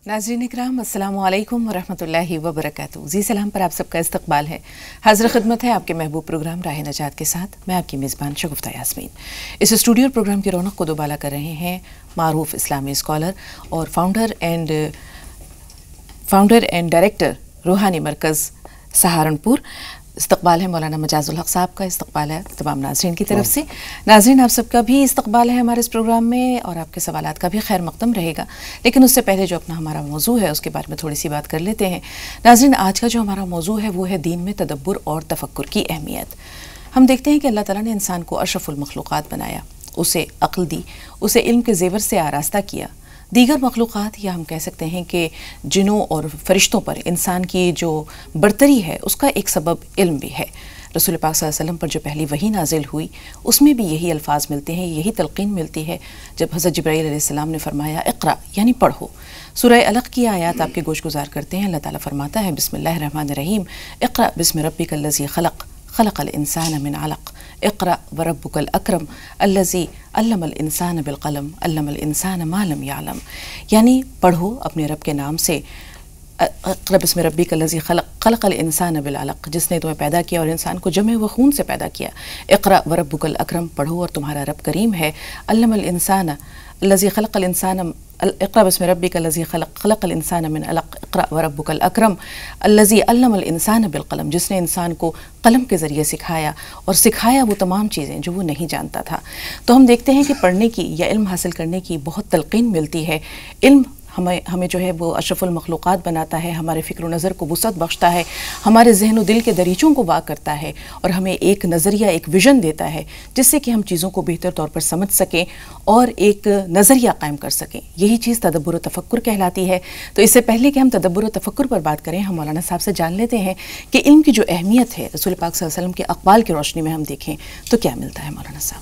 नाज़रीन इकराम, अस्सलामु अलैकुम वरहमतुल्लाहि वबरकातुहू। जी सलाम पर आप सबका इस्तकबाल है। हाज़िर खिदमत है आपके महबूब प्रोग्राम राह नजात के साथ। मैं आपकी मेज़बान शगुफ्ता यास्मीन। इस स्टूडियो प्रोग्राम की रौनक को दोबाला कर रहे हैं मारूफ इस्लामी स्कॉलर और फाउंडर एंड डायरेक्टर रूहानी मरकज़ सहारनपुर। इस्तकबाल है मौलाना मजाजुल हक साहब का, इस्तकबाल है तमाम नाज़रीन की तरफ से। नाज़रीन, आप सबका भी इस्तकबाल है हमारे इस प्रोग्राम में और आपके सवालात का भी खैर मकदम रहेगा। लेकिन उससे पहले जो अपना हमारा मौजू है उसके बारे में थोड़ी सी बात कर लेते हैं। नाज़रीन, आज का जो हमारा मौजू है वो है दीन में तदब्बुर और तफक्कुर की अहमियत। हम देखते हैं कि अल्लाह ताला ने इंसान को अशरफुल मखलूक़ात बनाया, उसे अक्ल दी, उसे इल्म के ज़ेवर से आरास्ता किया। दीगर मखलूक़ात या हम कह सकते हैं कि जिनों और फरिश्तों पर इंसान की जो बरतरी है उसका एक सबब इल्म भी है। रसूल पाक सल्लल्लाहु अलैहि वसल्लम पर जो पहली वही नाजिल हुई उसमें भी यही अल्फाज मिलते हैं, यही तलक़ीन मिलती है जब हज़रत जिब्राईल अलैहिस्सलाम ने फरमाया इक़रा यानी पढ़ो। सूरह अलक़ की आयत आपके गोश गुजार करते हैं। अल्लाह ताला फरमाता है बिस्मिल्लाहिर रहमानिर रहीम, इक़रा बिस्मि रब्बिकल लज़ी ख़लक़ ख़लक़ल इंसान मिन अलक़ इक़रा व रब्बुकल अकरम अल्लज़ी अल्लमल इंसान बिल क़लम अल्लमल इंसान मा लम यअलम। यानी पढ़ो अपने रब के नाम से। इक़रा बिस्मि रब्बिकल लज़ी ख़लक़ ख़लक़ल इंसान बिल अलक़, जिसने तुम्हें पैदा किया और इंसान को जमे व खून से पैदा किया। इक़रा व रब्बुकल अकरम, पढ़ो और तुम्हारा रब करीम है। अल्लमल इंसान लज़ी ख़लक़ल इंसान इक़रा बिस्मि रब्बिकल लज़ी ख़लक़ ख़लक़ल इंसान मिन अलक़ इक़रा व रब्बुकल अकरम अल्लज़ी अल्लमल इंसान बिल क़लम, जिसने इंसान को कलम के ज़रिए सिखाया और सिखाया वो तमाम चीज़ें जो वो नहीं जानता था। तो हम देखते हैं कि पढ़ने की या इल्म हासिल करने की बहुत तलक़ीन मिलती है। इल्म हमें जो है वो अशरफुल मखलूक़ात बनाता है, हमारे फ़िक्र नज़र को वुसअत बख्शता है, हमारे जहन व दिल के दरीचों को वाक़ करता है और हमें एक नज़रिया, एक विज़न देता है जिससे कि हम चीज़ों को बेहतर तौर पर समझ सकें और एक नज़रिया कायम कर सकें। यही चीज़ तदब्बुर व तफक्कुर कहलाती है। तो इससे पहले कि हम तदब्बुर व तफक्कुर पर बात करें, हम मौलाना साहब से जान लेते हैं कि इल्म की जो अहमियत है रसूल पाक सल्लल्लाहु अलैहि वसल्लम के अक़वाल की रोशनी में हम देखें तो क्या मिलता है मौलाना साहब?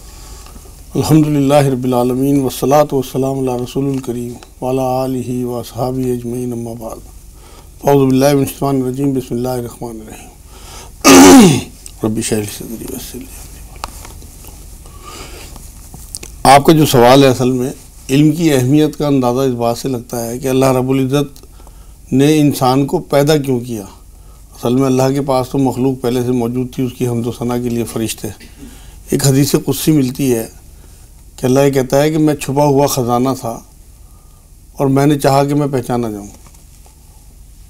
अल्हम्दुलिल्लाहि रब्बिल आलमीन वस्सलातु वस्सलामु अला रसूलिल करीम व अला आलिहि व अस्हाबिहि अजमईन अम्मा बाद। औज़ु बिल्लाहि मिनश शैतानिर रजीम, बिस्मिल्लाहिर रहमानिर रहीम। रब्बि इश्रह ली सदरी वयस्सिर ली अमरी। आपका जो सवाल है असल में इल्म की अहमियत का अंदाज़ा इस बात से लगता है कि अल्लाह रब्बुल इज़्ज़त ने इंसान को पैदा क्यों किया। असल में अल्लाह के पास तो मखलूक पहले से मौजूद थी, उसकी हम्द व सना के लिए फ़रिश्ते। एक हदीस कुदसी मिलती है कि अल्लाह ये कहता है कि मैं छुपा हुआ ख़जाना था और मैंने चाहा कि मैं पहचाना जाऊँ,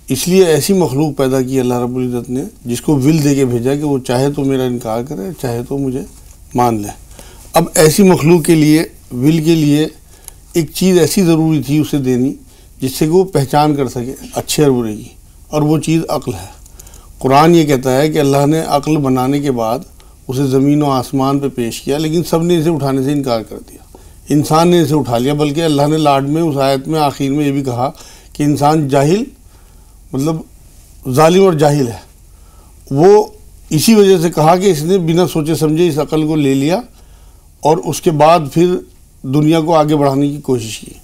इसलिए ऐसी मखलूक पैदा की अल्लाह रब्बुल इज़्ज़त ने जिसको विल दे के भेजा कि वो चाहे तो मेरा इनकार करे, चाहे तो मुझे मान ले। अब ऐसी मखलूक के लिए विल के लिए एक चीज़ ऐसी ज़रूरी थी उसे देनी जिससे कि वो पहचान कर सके अच्छे और बुरे की, और वो चीज़ अक्ल है। कुरान ये कहता है कि अल्लाह ने अक्ल बनाने के बाद उसे ज़मीन व आसमान पे पेश किया, लेकिन सब ने इसे उठाने से इनकार कर दिया। इंसान ने इसे उठा लिया, बल्कि अल्लाह ने लाड में उस आयत में आखिर में ये भी कहा कि इंसान जाहिल मतलब जालिम और जाहिल है। वो इसी वजह से कहा कि इसने बिना सोचे समझे इस अक्ल को ले लिया और उसके बाद फिर दुनिया को आगे बढ़ाने की कोशिश की।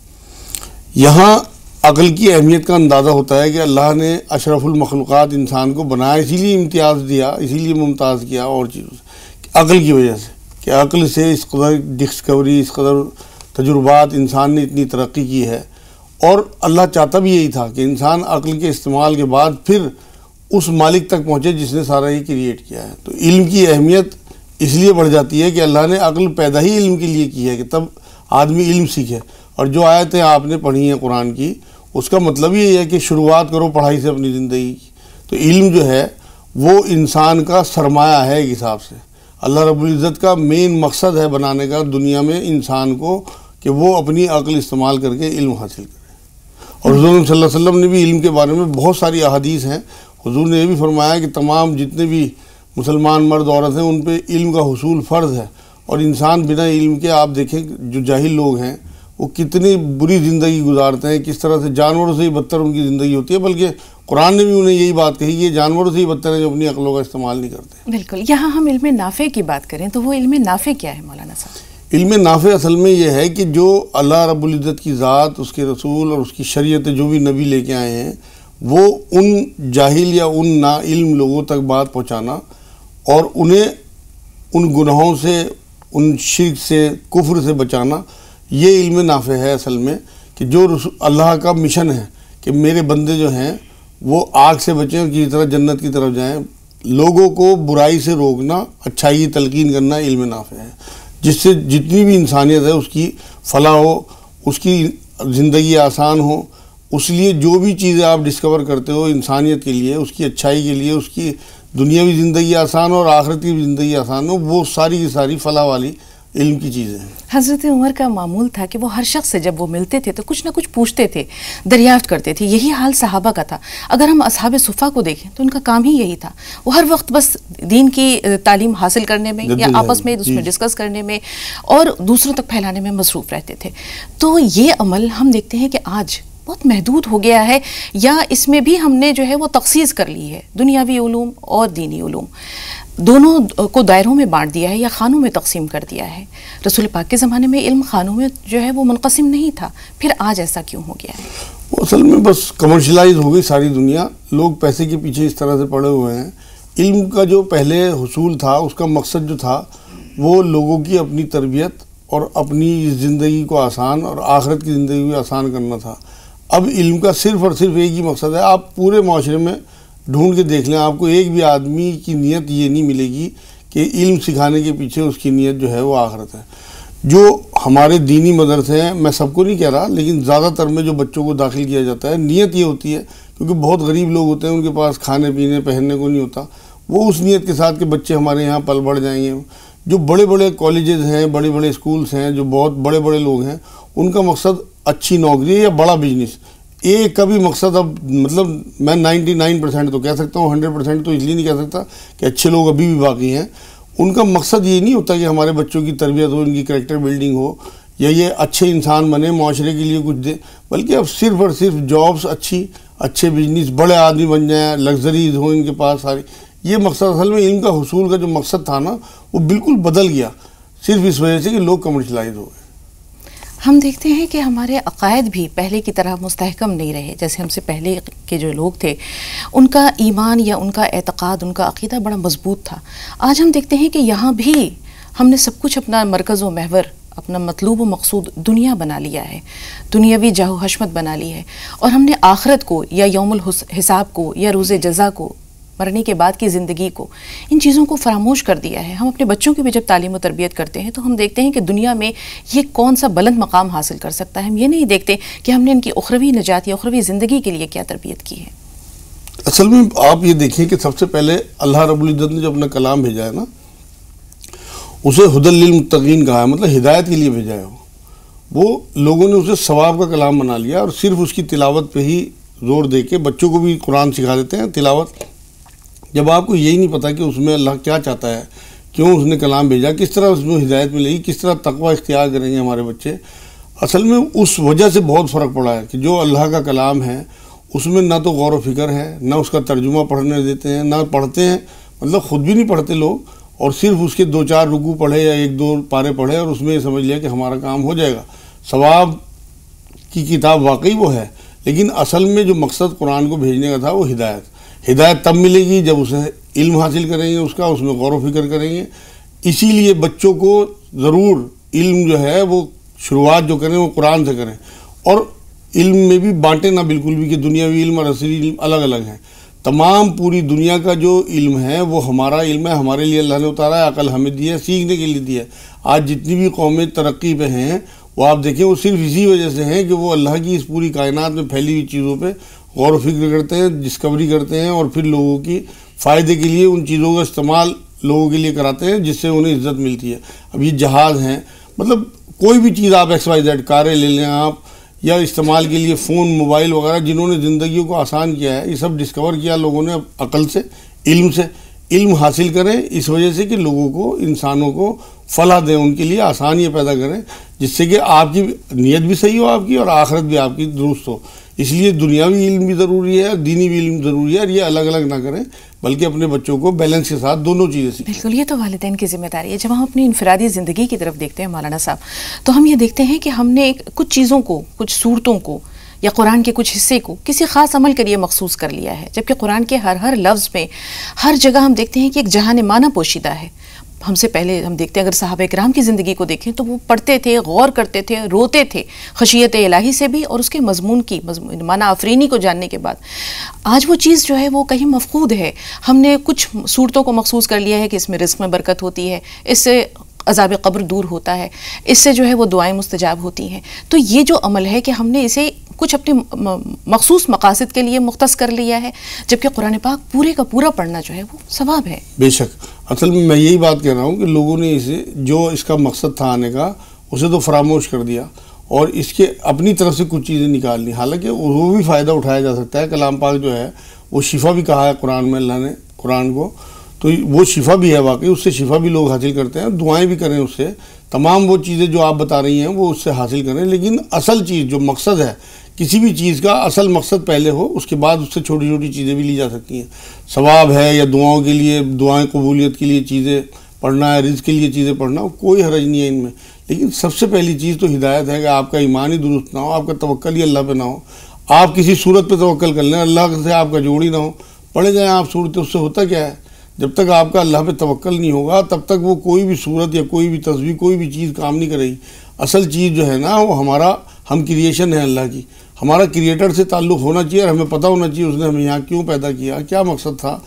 यहाँ अक्ल की अहमियत का अंदाज़ा होता है कि अल्लाह ने अशरफुल मखलूक़ात इंसान को बनाया, इसीलिए इम्तियाज़ दिया, इसीलिए मुमताज़ किया और चीज़ों से, अक्ल की वजह से कि अक्ल से इस कदर डिस्कवरी, इस कदर तजुर्बात इंसान ने इतनी तरक्की की है। और अल्लाह चाहता भी यही था कि इंसान अक्ल के इस्तेमाल के बाद फिर उस मालिक तक पहुँचे जिसने सारा ये क्रिएट किया है। तो इल्म की अहमियत इसलिए बढ़ जाती है कि अल्लाह ने अक्ल पैदा ही इल्म के लिए की है कि तब आदमी इल्म सीखे। और जो आयतें आपने पढ़ी हैं कुरान की, उसका मतलब यही है कि शुरुआत करो पढ़ाई से अपनी ज़िंदगी की। तो इल्म जो है वो इंसान का सरमाया है एक हिसाब से। अल्लाह रब्बुल इज़्ज़त का मेन मकसद है बनाने का दुनिया में इंसान को कि वो अपनी अक्ल इस्तेमाल करके इल्म हासिल करे। और हुज़ूर सल्लल्लाहु अलैहि वसल्लम ने भी इल्म के बारे में बहुत सारी अहादीस हैं। हुज़ूर ने ये भी फरमाया कि तमाम जितने भी मुसलमान मर्द औरत हैं उन पर इल्म का हुसूल फ़र्ज़ है। और इंसान बिना इल्म के, आप देखें जो जाहिल लोग हैं वो कितनी बुरी ज़िंदगी गुजारते हैं, किस तरह से जानवरों से ही बदतर उनकी ज़िंदगी होती है। बल्कि कुरान ने भी उन्हें यही बात कही कि ये जानवरों से ही बदतर है जो अपनी अक्लों का इस्तेमाल नहीं करते। बिल्कुल। यहाँ हम इल्म नाफ़े की बात करें तो वो इल्म नाफ़े क्या है मौलाना साहब? इल्म नाफ़े असल में ये है कि जो अल्लाह रब्बुल इज़्ज़त की ज़ात, उसके रसूल और उसकी शरीयत जो भी नबी लेके आए हैं वो उन जाहिल या उन ना इल्म लोगों तक बात पहुँचाना और उन्हें उन गुनाहों से, उन शिर्क से, कुफ्र से बचाना, ये इल्म नाफ़े है असल में। कि जो अल्लाह का मिशन है कि मेरे बंदे जो हैं वो आग से बचें और किसी तरह जन्नत की तरफ जाएं। लोगों को बुराई से रोकना, अच्छाई की तलकीन करना इल्म नाफ़े है, जिससे जितनी भी इंसानियत है उसकी फलाह हो, उसकी ज़िंदगी आसान हो। उसलिए जो भी चीज़ें आप डिस्कवर करते हो इंसानियत के लिए, उसकी अच्छाई के लिए, उसकी दुनियावी ज़िंदगी आसान और आखिरत की ज़िंदगी आसान हो, वो सारी की सारी फलाह वाली इल्म की चीज़ें हैं। हज़रत उमर का मामूल था कि वो हर शख्स से जब वो मिलते थे तो कुछ ना कुछ पूछते थे, दरियाफ्त करते थे। यही हाल सहाबा का था। अगर हम असहाब सुफ़ा को देखें तो उनका काम ही यही था। वो हर वक्त बस दीन की तालीम हासिल करने में या आपस में उसमें डिस्कस करने में और दूसरों तक फैलाने में मसरूफ़ रहते थे। तो ये अमल हम देखते हैं कि आज बहुत महदूद हो गया है, या इसमें भी हमने जो है वो तखसीस कर ली है, दुनियावी उलूम और दीनी उलूम दोनों को दायरों में बांट दिया है या खानों में तकसीम कर दिया है। रसूल पाक के ज़माने में इल्म खानों में जो है वो मुनक़सिम नहीं था, फिर आज ऐसा क्यों हो गया है? वो असल में बस कमर्शलाइज हो गई सारी दुनिया, लोग पैसे के पीछे इस तरह से पड़े हुए हैं। इल्म का जो पहले हुसूल था, उसका मकसद जो था वो लोगों की अपनी तरबियत और अपनी ज़िंदगी को आसान और आखिरत की ज़िंदगी को आसान करना था। अब इल्म का सिर्फ़ और सिर्फ एक ही मकसद है। आप पूरे माशरे में ढूंढ के देख लें, आपको एक भी आदमी की नीयत ये नहीं मिलेगी कि इल्म सिखाने के पीछे उसकी नीयत जो है वो आखिरत है। जो हमारे दीनी मदरसे हैं, मैं सबको नहीं कह रहा, लेकिन ज़्यादातर में जो बच्चों को दाखिल किया जाता है, नीयत ये होती है क्योंकि बहुत गरीब लोग होते हैं, उनके पास खाने पीने पहनने को नहीं होता, वो उस नीयत के साथ कि बच्चे हमारे यहाँ पल बढ़ जाएंगे। जो बड़े बड़े कॉलेजेस हैं, बड़े बड़े स्कूल्स हैं, जो बहुत बड़े बड़े लोग हैं, उनका मकसद अच्छी नौकरी है या बड़ा बिजनेस। एक का भी मकसद, अब मतलब मैं 99% तो कह सकता हूँ, 100% तो इसलिए नहीं कह सकता कि अच्छे लोग अभी भी बाकी हैं। उनका मकसद ये नहीं होता कि हमारे बच्चों की तरबियत हो, इनकी कैरेक्टर बिल्डिंग हो, या ये अच्छे इंसान बने, माशरे के लिए कुछ दे, बल्कि अब सिर्फ और सिर्फ जॉब्स अच्छे बिजनेस, बड़े आदमी बन जाएँ, लग्जरीज हो इनके पास सारी। ये मकसद असल में इनका हुसूल का जो मकसद था ना, वो बिल्कुल बदल गया, सिर्फ इस वजह से कि लोग कमर्शलाइज हो गए। हम देखते हैं कि हमारे अकायद भी पहले की तरह मुस्तहकम नहीं रहे। जैसे हमसे पहले के जो लोग थे, उनका ईमान या उनका एतक़ाद, उनका अक़ीदा बड़ा मजबूत था। आज हम देखते हैं कि यहाँ भी हमने सब कुछ अपना मरकज़ व महवर, अपना मतलूब व मकसूद दुनिया बना लिया है, दुनियावी जाहो हशमत बना ली है, और हमने आखिरत को या यौमुल हिसाब को या रोज़े जज़ा को, मरने के बाद की ज़िंदगी को, इन चीज़ों को फरामोश कर दिया है। हम अपने बच्चों की भी जब तालीम और तरबियत करते हैं तो हम देखते हैं कि दुनिया में ये कौन सा बुलंद मकाम हासिल कर सकता है। हम ये नहीं देखते कि हमने इनकी उखरवी निजात या उखरवी ज़िंदगी के लिए क्या तरबियत की है। असल में आप ये देखिए कि सबसे पहले अल्लाह रब्बुल इज़्ज़त ने जो अपना कलाम भेजा है ना, उसे हुदल लिल मुत्तकीन कहा है, मतलब हिदायत के लिए भेजा है। वो लोगों ने उसे सवाब का कलाम बना लिया और सिर्फ उसकी तिलावत पे ही जोर दे के बच्चों को भी कुरान सिखा देते हैं तिलावत, जब आपको यही नहीं पता कि उसमें अल्लाह क्या चाहता है, क्यों उसने कलाम भेजा, किस तरह उसमें हिदायत मिलेगी, किस तरह तकवा इख्तियार करेंगे हमारे बच्चे। असल में उस वजह से बहुत फ़र्क पड़ा है कि जो अल्लाह का कलाम है उसमें ना तो गौर व फिक्र है, ना उसका तर्जुमा पढ़ने देते हैं, ना पढ़ते हैं, मतलब ख़ुद भी नहीं पढ़ते लोग, और सिर्फ उसके 2-4 रुकू पढ़े या 1-2 पारे पढ़े और उसमें ये समझ लिया कि हमारा काम हो जाएगा। सवाब की किताब वाकई वो है, लेकिन असल में जो मकसद कुरान को भेजने का था वो हिदायत तब मिलेगी जब उसे इल्म हासिल करेंगे, उसका उसमें गौर व फिक्र करेंगे। इसीलिए बच्चों को ज़रूर इल्म जो है वो शुरुआत जो करें वो कुरान से करें, और इल्म में भी बांटे ना बिल्कुल भी कि दुनियावी इल्म और असली इल्म अलग अलग हैं। तमाम पूरी दुनिया का जो इल्म है वो हमारा इल्म है, हमारे लिए अल्लाह ने उतारा है, अकल हमें दी है, सीखने के लिए दी है। आज जितनी भी कौमें तरक्की पे हैं वो आप देखें वो सिर्फ इसी वजह से हैं कि वो अल्लाह की इस पूरी कायनात में फैली हुई चीज़ों पे गौर व फिक्र करते हैं, डिस्कवरी करते हैं, और फिर लोगों की फ़ायदे के लिए उन चीज़ों का इस्तेमाल लोगों के लिए कराते हैं जिससे उन्हें इज़्ज़त मिलती है। अब ये जहाज़ हैं, मतलब कोई भी चीज़ आप XYZ कारें ले लें आप, या इस्तेमाल के लिए फ़ोन मोबाइल वगैरह, जिन्होंने ज़िंदगी को आसान किया है, ये सब डिस्कवर किया लोगों ने अकल से, इल्म से। इल्म हासिल करें इस वजह से कि लोगों को, इंसानों को फलाह दें, उनके लिए आसानियाँ पैदा करें, जिससे कि आपकी नीयत भी सही हो आपकी और आखिरत भी आपकी दुरुस्त हो। इसलिए दुनियावी इल्म भी ज़रूरी है, दीनी भी इल्म ज़रूरी है, और ये अलग अलग ना करें, बल्कि अपने बच्चों को बैलेंस के साथ दोनों चीज़ें सीखें। बिल्कुल, ये तो वालिदैन की जिम्मेदारी है। जब हम अपनी इनफरादी ज़िंदगी की तरफ देखते हैं मौलाना साहब, तो हम ये देखते हैं कि हमने कुछ चीज़ों को, कुछ सूरतों को या कुरान के कुछ हिस्से को किसी ख़ास अमल के लिए मखसूस कर लिया है, जबकि कुरान के हर लफ्ज़ में, हर जगह हम देखते हैं कि एक जहान माना पोशीदा है। हमसे पहले हम देखते हैं, अगर साहबा इकराम की ज़िंदगी को देखें तो वो पढ़ते थे, गौर करते थे, रोते थे खशियत इलाही से भी और उसके मजमून की माना आफरीनी को जानने के बाद। आज वो चीज़ जो है वो कहीं मफकूद है। हमने कुछ सूरतों को मखसूस कर लिया है कि इसमें रिस्क में बरकत होती है, इससे अज़ाब क़ब्र दूर होता है, इससे जो है वो दुआएं मुस्तजाब होती हैं। तो ये जो अमल है कि हमने इसे कुछ अपने मखसूस मकासद के लिए मुख्तस कर लिया है, जबकि कुरान पाक पूरे का पूरा पढ़ना जो है वो सवाब है। बेशक, असल में मैं यही बात कह रहा हूँ कि लोगों ने इसे, जो इसका मकसद था आने का, उसे तो फरामोश कर दिया और इसके अपनी तरफ से कुछ चीज़ें निकाल ली। हालांकि वो भी फ़ायदा उठाया जा सकता है। कलाम पाक जो है वो शिफा भी कहा है कुरान में, अल्लाह ने कुरान को, तो वो शिफा भी है वाकई, उससे शिफा भी लोग हासिल करते हैं, दुआएं भी करें उससे, तमाम वो चीज़ें जो आप बता रही हैं वो उससे हासिल करें। लेकिन असल चीज़ जो मकसद है, किसी भी चीज़ का असल मकसद पहले हो, उसके बाद उससे छोटी छोटी चीज़ें भी ली जा सकती हैं। सवाब है या दुआओं के लिए, दुआएं कबूलियत के लिए चीज़ें पढ़ना है, रिज़्क़ के लिए चीज़ें पढ़ना, कोई हरज नहीं है इनमें। लेकिन सबसे पहली चीज़ तो हिदायत है कि आपका ईमान ही दुरुस्त ना हो, आपका तवक्कल ही अल्लाह पे ना हो, आप किसी सूरत पे तवक्कल कर लें, अल्लाह से आपका जोड़ ही ना हो, पढ़े जाएँ आप सूरत। उससे होता क्या है, जब तक आपका अल्लाह पे तवक्कल नहीं होगा तब तक वो कोई भी सूरत या कोई भी तस्वीर, कोई भी चीज़ काम नहीं करेगी। असल चीज़ जो है ना वो हम क्रिएशन है अल्लाह की, हमारा क्रिएटर से ताल्लुक़ होना चाहिए और हमें पता होना चाहिए उसने हमें यहाँ क्यों पैदा किया, क्या मकसद था।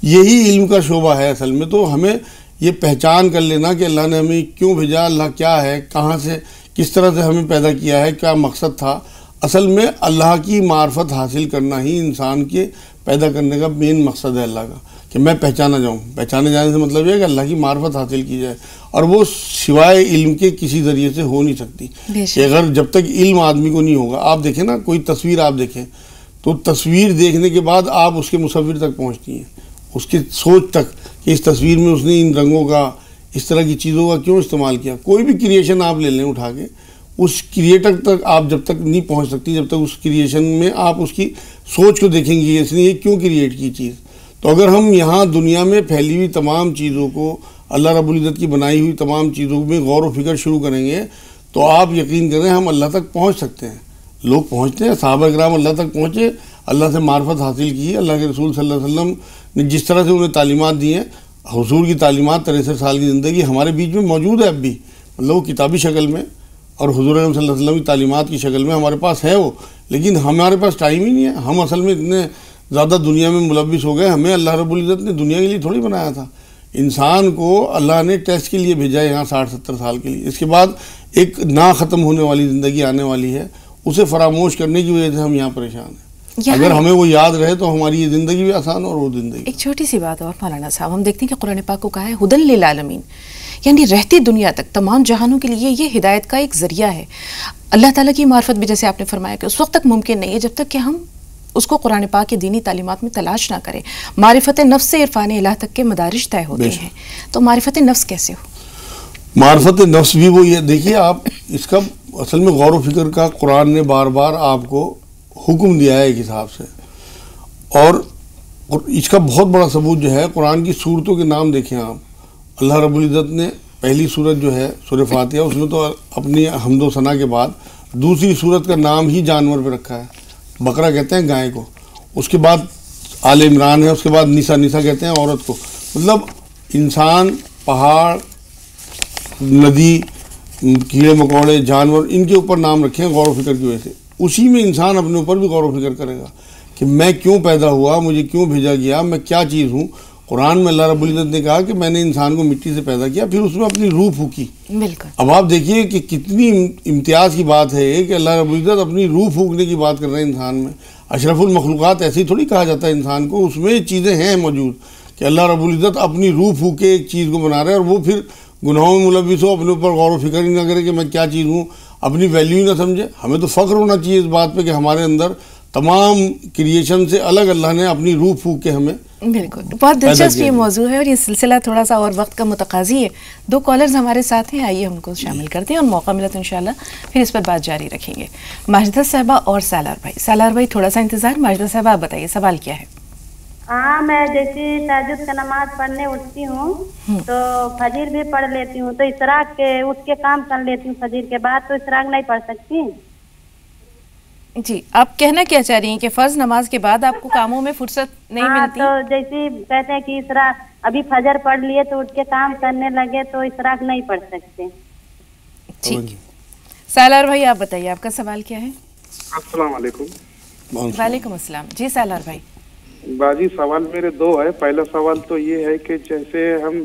यही इल्म का शोबा है असल में। तो हमें ये पहचान कर लेना कि अल्लाह ने हमें क्यों भेजा, अल्लाह क्या है, कहाँ से, किस तरह से हमें पैदा किया है, क्या मकसद था। असल में अल्लाह की मार्फत हासिल करना ही इंसान के पैदा करने का मेन मकसद है अल्लाह का, कि मैं पहचाना जाऊँ। पहचाने जाने से मतलब यह है कि अल्लाह की मार्फत हासिल की जाए, और वो सिवाय इल्म के किसी ज़रिए से हो नहीं सकती। कि अगर जब तक इल्म आदमी को नहीं होगा, आप देखें ना, कोई तस्वीर आप देखें तो तस्वीर देखने के बाद आप उसके मुसव्विर तक पहुँचती हैं, उसकी सोच तक कि इस तस्वीर में उसने इन रंगों का, इस तरह की चीज़ों का क्यों इस्तेमाल किया। कोई भी क्रिएशन आप ले लें उठा के, उस क्रिएटर तक आप जब तक नहीं पहुंच सकती, जब तक उस क्रिएशन में आप उसकी सोच को देखेंगे, इसने ये क्यों क्रिएट की चीज़। तो अगर हम यहाँ दुनिया में फैली हुई तमाम चीज़ों को, अल्लाह रब्बुल इज़्ज़त की बनाई हुई तमाम चीज़ों में गौर व फिक्र शुरू करेंगे तो आप यकीन करें हम अल्लाह तक पहुँच सकते हैं। लोग पहुँचते हैं, सहाबा इकराम अल्लाह तक पहुँचे, अल्लाह से मार्फत हासिल की। अल्लाह के रसूल सल्लल्लाहु अलैहि वसल्लम ने जिस तरह से उन्हें तालीमात दी हैं, हुजूर की तालीमात 63 साल की ज़िंदगी हमारे बीच में मौजूद है अब भी, मतलब वो किताबी शक्ल में और हुजूर सल्लल्लाहु अलैहि वसल्लम की तालीमात की शक्ल में हमारे पास है वो। लेकिन हमारे पास टाइम ही नहीं है। हम असल में इतने ज़्यादा दुनिया में मुलव्विस हो गए। हमें अल्लाह रब्बुल इज़्ज़त ने दुनिया के लिए थोड़ी बनाया था। इंसान को अल्लाह ने टेस्ट के लिए भेजा है यहाँ 60-70 साल के लिए। इसके बाद एक ना ख़त्म होने वाली ज़िंदगी आने वाली है, उसे फरामोश करने की वजह से हम यहाँ परेशान हैं। अगर हमें वो याद रहे तो हमारी ये ज़िंदगी भी आसान और वो ज़िंदगी। एक छोटी सी बात और मौलाना साहब, हम देखते हैं कि कुरान पाक को कहा है हुदन लिल आलमीन, यानी रहती दुनिया तक तमाम जहानों के लिए ये हिदायत का एक ज़रिया है। अल्लाह ताला की मार्फत भी, जैसे आपने फरमाया, कि उस वक्त तक मुमकिन नहीं है जब तक कि हम उसको कुरान पाक की दीनी तालीमात में तलाश ना करें। मारिफत नफ्स से इरफान इलाह तक के मदारिज तय होते हैं। तो मारिफत नफ्स कैसे हो? मार्फत नफ्स भी वो, ये देखिए आप, इसका असल में गौर व फिक्र का कुरान ने बार बार आपको हुक्म दिया है एक हिसाब से। और इसका बहुत बड़ा सबूत जो है, कुरान की सूरतों के नाम देखें आप। अल्लाह रब्बुल इज़्ज़त ने पहली सूरत जो है सूरह फातिहा, उसमें तो अपनी हम्दो सना के बाद दूसरी सूरत का नाम ही जानवर पे रखा है। बकरा कहते हैं गाय को, उसके बाद आले इमरान है, उसके बाद निसा, निसा कहते हैं औरत को। मतलब इंसान, पहाड़, नदी, कीड़े मकोड़े, जानवर, इनके ऊपर नाम रखे हैं गौर व फिक्र की वजह से। उसी में इंसान अपने ऊपर भी गौर व फिक्र करेगा कि मैं क्यों पैदा हुआ, मुझे क्यों भेजा गया, मैं क्या चीज़ हूँ। कुरान में अल्लाह रब्बुल इज़्ज़त ने कहा कि मैंने इंसान को मिट्टी से पैदा किया, फिर उसमें अपनी रूह फूकी। बिल्कुल। अब आप देखिए कि कितनी इम्तियाज़ की बात है कि अल्लाह रब्बुल इज़्ज़त अपनी रूह फूकने की बात कर रहे हैं इंसान में। अशरफुल मखलूक़ात ऐसे ही थोड़ी कहा जाता है इंसान को, उसमें चीज़ें हैं मौजूद कि अल्लाह रब्बुल इज़्ज़त अपनी रूह फूक के एक चीज़ को बना रहे हैं, और वो फिर गुनाहों में मुलव्विस हो, अपने ऊपर गौर व फिक्र ही ना करे कि मैं क्या चीज़ हूँ, अपनी वैल्यू ही ना समझे। हमें तो फ़ख्र होना चाहिए इस बात पे कि हमारे अंदर तमाम क्रिएशन से अलग अल्लाह ने अपनी रूह फूक के हमें। बिल्कुल, बहुत दिलचस्प ये मौजू है और ये सिलसिला थोड़ा सा और वक्त का मुतकाजी है। 2 कॉलर्स हमारे साथ हैं, आइए हमको शामिल करते हैं और मौका मिला तो इंशाल्लाह फिर इस पर बात जारी रखेंगे। माजिदा साहबा और सालार भाई। सालार भाई थोड़ा सा इंतज़ार। माजिदा साहबा आप बताइए सवाल क्या है? हाँ, मैं जैसे तहज्जुद का नमाज पढ़ने उठती हूँ तो फजीर भी पढ़ लेती हूँ, तो इशराक के उठ के काम कर लेती हूँ फजीर के बाद, तो इशराक नहीं पढ़ सकती? जी, आप कहना क्या चाह रही हैं कि फर्ज नमाज के बाद आपको कामों में फुर्सत नहीं मिलती? तो जैसे कहते हैं कि इसराफ, अभी फजर पढ़ लिए तो उठ के काम करने लगे तो इसराफ नहीं पढ़ सकते। ठीक है, सालार भाई आप बताइए, आपका सवाल क्या है? अस्सलाम वालेकुम। वालेकुम अस्सलाम। जी सालार भाई। बाजी, सवाल मेरे दो है। पहला सवाल तो ये है कि जैसे हम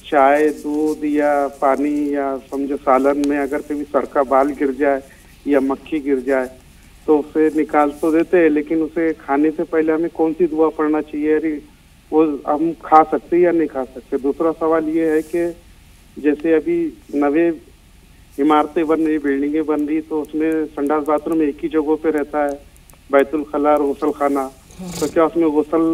चाय, दूध या पानी या समझो सालन में अगर कभी सरका बाल गिर जाए या मक्खी गिर जाए तो उसे निकाल तो देते हैं, लेकिन उसे खाने से पहले हमें कौन सी दुआ पढ़ना चाहिए? अरे वो हम खा सकते या नहीं खा सकते? दूसरा सवाल ये है कि जैसे अभी नवे इमारतें बन रही, बिल्डिंगें बन रही, तो उसमें संडास बाथरूम एक ही जगह पे रहता है, बैतुल खला और गुसल खाना, तो क्या उसमें गुसल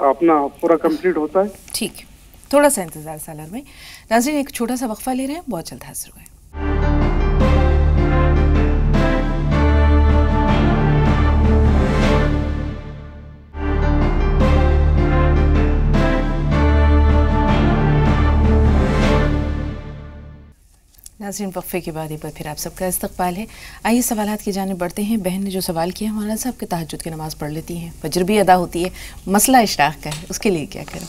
अपना पूरा कंप्लीट होता है? ठीक है, थोड़ा सा इंतजार सालार भाई। नाज़रीन, एक छोटा सा वक्फा ले रहे हैं, बहुत जल्द हाजिर हुए। नाज़रीन, वक्फे के बाद एक बार फिर आप सबका इस्तकबाल है। आइए सवालात की जानिब बढ़ते हैं। बहन ने जो सवाल किया, मौलाना साहब के तहज्जुद की नमाज़ पढ़ लेती हैं, फजर भी अदा होती है, मसला इश्राक का है, उसके लिए क्या करें?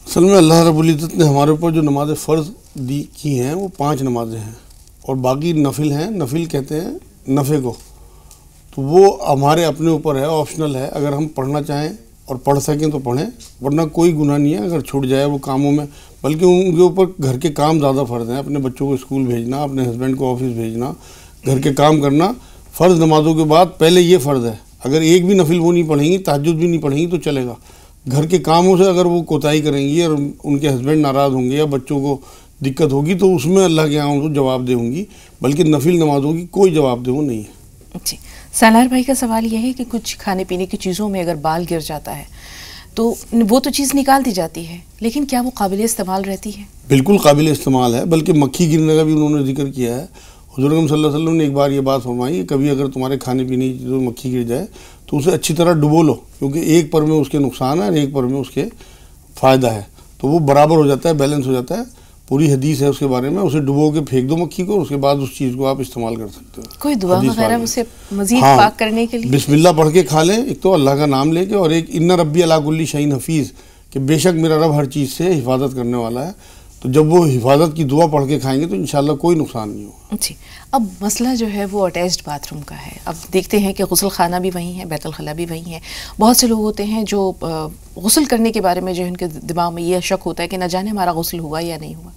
असल में अल्लाह रब्बुल इज़्ज़त ने हमारे ऊपर जो नमाज़ फ़र्ज़ दी की हैं वो 5 नमाज़ें हैं और बाकी नफिल हैं। नफिल कहते हैं नफ़े को, तो वो हमारे अपने ऊपर है, ऑप्शनल है। अगर हम पढ़ना चाहें और पढ़ सकें तो पढ़ें, वरना कोई गुनाह नहीं है अगर छूट जाए वो कामों में। बल्कि उनके ऊपर घर के काम ज़्यादा फ़र्ज़ हैं, अपने बच्चों को स्कूल भेजना, अपने हस्बैंड को ऑफिस भेजना, घर के काम करना। फ़र्ज़ नमाज़ों के बाद पहले ये फ़र्ज़ है। अगर एक भी नफिल वो नहीं पढ़ेंगी, तहज्जुद भी नहीं पढ़ेंगी तो चलेगा। घर के कामों से अगर वो कोताही करेंगी और उनके हस्बैंड नाराज़ होंगे या बच्चों को दिक्कत होगी तो उसमें अल्लाह के यहाँ उनको जवाब दे होंगी, बल्कि नफिल नमाज़ों की कोई जवाब दे वो नहीं है। जी, सालार भाई का सवाल यह है कि कुछ खाने पीने की चीज़ों में अगर बाल गिर जाता है तो वो तो चीज़ निकाल दी जाती है, लेकिन क्या वो काबिल इस्तेमाल रहती है? बिल्कुल काबिल इस्तेमाल है, बल्कि मक्खी गिरने का भी उन्होंने जिक्र किया है। हुज़ूर अकरम सल्लल्लाहु अलैहि वसल्लम ने एक बार ये बात फरमाई, कभी अगर तुम्हारे खाने पीने की चीज़ों में मक्खी गिर जाए तो उसे अच्छी तरह डुबो लो, क्योंकि एक पर में उसके नुकसान है और एक पर में उसके फ़ायदा है, तो वो बराबर हो जाता है, बैलेंस हो जाता है। पूरी हदीस है उसके बारे में, उसे डुबो के फेंक दो मक्खी को, उसके बाद उस चीज़ को आप इस्तेमाल कर सकते हो। कोई दुआ वगैरह उसे मज़ीद पाक करने के लिए? बिस्मिल्लाह पढ़ के खा लें, एक तो अल्लाह का नाम लेके, और एक इन्ना रब्बी अला कुल्ली शैइन हफीज़, कि बेशक मेरा रब हर चीज़ से हिफाजत करने वाला है। तो जब वो हिफाजत की दुआ पढ़ के खाएंगे तो इंशाल्लाह कोई नुकसान नहीं होगा। जी, अब मसला जो है वो अटैच्ड बाथरूम का है। अब देखते हैं कि गुस्ल खाना भी वहीं है, बैतुल खला भी वहीं है। बहुत से लोग होते हैं जो गुस्ल करने के बारे में जो उनके दिमाग में ये शक होता है कि न जाने हमारा गुस्ल हुआ या नहीं हुआ।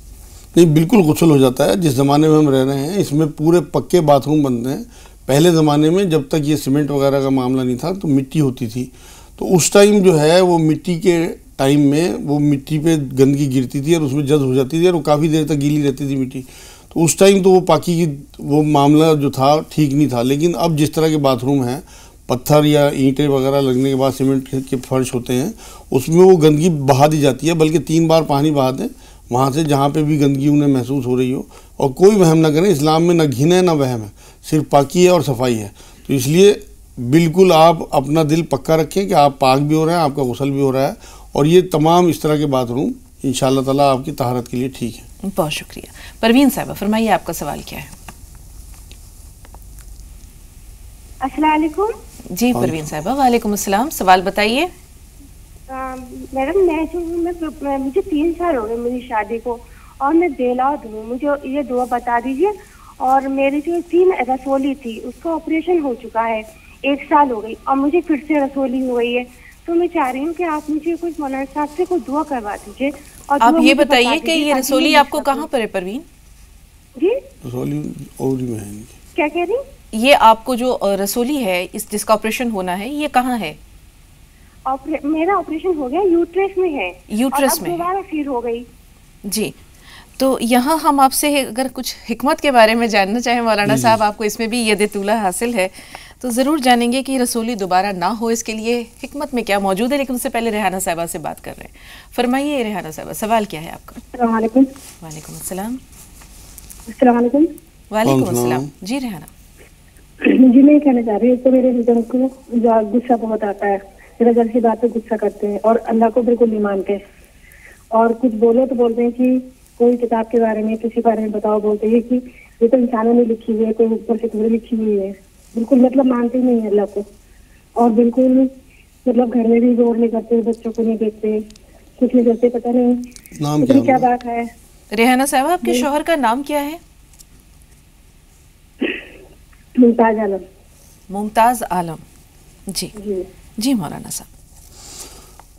नहीं, बिल्कुल गुस्ल हो जाता है। जिस ज़माने में हम रह रहे हैं इसमें पूरे पक्के बाथरूम बनते हैं। पहले ज़माने में जब तक ये सीमेंट वगैरह का मामला नहीं था तो मिट्टी होती थी, तो उस टाइम जो है वो मिट्टी के टाइम में वो मिट्टी पे गंदगी गिरती थी और उसमें जज़्ब हो जाती थी और वो काफ़ी देर तक गीली रहती थी मिट्टी, तो उस टाइम तो वो पाकी की वो मामला जो था ठीक नहीं था। लेकिन अब जिस तरह के बाथरूम हैं, पत्थर या ईंटें वगैरह लगने के बाद सीमेंट के फर्श होते हैं, उसमें वो गंदगी बहा दी जाती है, बल्कि 3 बार पानी बहा दें वहाँ से जहाँ पे भी गंदगी उन्हें महसूस हो रही हो। और कोई वहम ना करें, इस्लाम में ना घिन है ना वहम है, सिर्फ पाकी है और सफाई है। तो इसलिए बिल्कुल आप अपना दिल पक्का रखें कि आप पाक भी हो रहे हैं, आपका गुस्ल भी हो रहा है, और ये तमाम इस तरह के बाथरूम इंशाअल्लाह ताला आपकी तहारत के लिए ठीक है। बहुत शुक्रिया। परवीन साहिबा, फरमाइए आपका सवाल क्या है? अस्सलाम वालेकुम। जी परवीन साहिबा, वालेकुम अस्सलाम, सवाल बताइए। मैडम, मुझे 3 साल हो गए मेरी शादी को और मैं बेलौद हूँ, मुझे ये दुआ बता दीजिए। और मेरी जो 3 रसोली थी उसका ऑपरेशन हो चुका है, 1 साल हो गई और मुझे फिर से रसोली हो गई है। तो मैं चाह रही हूँ कि आप मुझे कुछ मौलाना साहब से कोई दुआ करवा दीजिए। और आप ये बताइए कि ये रसोली आपको कहाँ पर है परवीन? जी, रसोली ओवरी में है। क्या कह रही? ये आपको जो रसोली है इस जिसका ऑपरेशन होना है ये कहाँ है? मेरा ऑपरेशन हो गया, यूट्रस में है। यूट्रस में दोबारा फिर हो गई। जी, तो यहाँ हम आपसे अगर कुछ हिकमत के बारे में जानना चाहें मौलाना साहब, आपको इसमें भी यद-ए-तौला हासिल है, तो ज़रूर जानेंगे कि रसोली दोबारा ना हो इसके लिए हिकमत में क्या मौजूद है। लेकिन उससे पहले रेहाना साहिबा से बात कर रहे हैं। फरमाइए रेहाना साहिबा, सवाल क्या है आपका? अस्सलाम वालेकुम। वालेकुम अस्सलाम। अस्सलाम वालेकुम। वालेकुम अस्सलाम। जी रेहाना जी, मैं कहना चाह रही हूँ, तो मेरे हस्बैंड को गुस्सा बहुत आता है, मेरा जल्द सी बात पे गुस्सा करते हैं और अल्लाह को बिल्कुल नहीं मानते, और कुछ बोलो तो बोलते हैं कि कोई किताब के बारे में, किसी बारे में बताओ, बोलते हैं कि ये तो इंसानों ने लिखी हुई है, कोई ऊपर से थोड़ी लिखी हुई है। बिल्कुल मतलब मानते ही नहीं है अल्लाह को, और बिल्कुल मतलब घर में भी गौर नहीं करते, बच्चों को नहीं देखते, कुछ नहीं करते, पता नहीं नाम क्या क्या बात है। रेहाना साहबा, आपके शौहर का नाम क्या है? मुमताज आलम। मुमताज आलम। जी जी जी मौलाना साहब।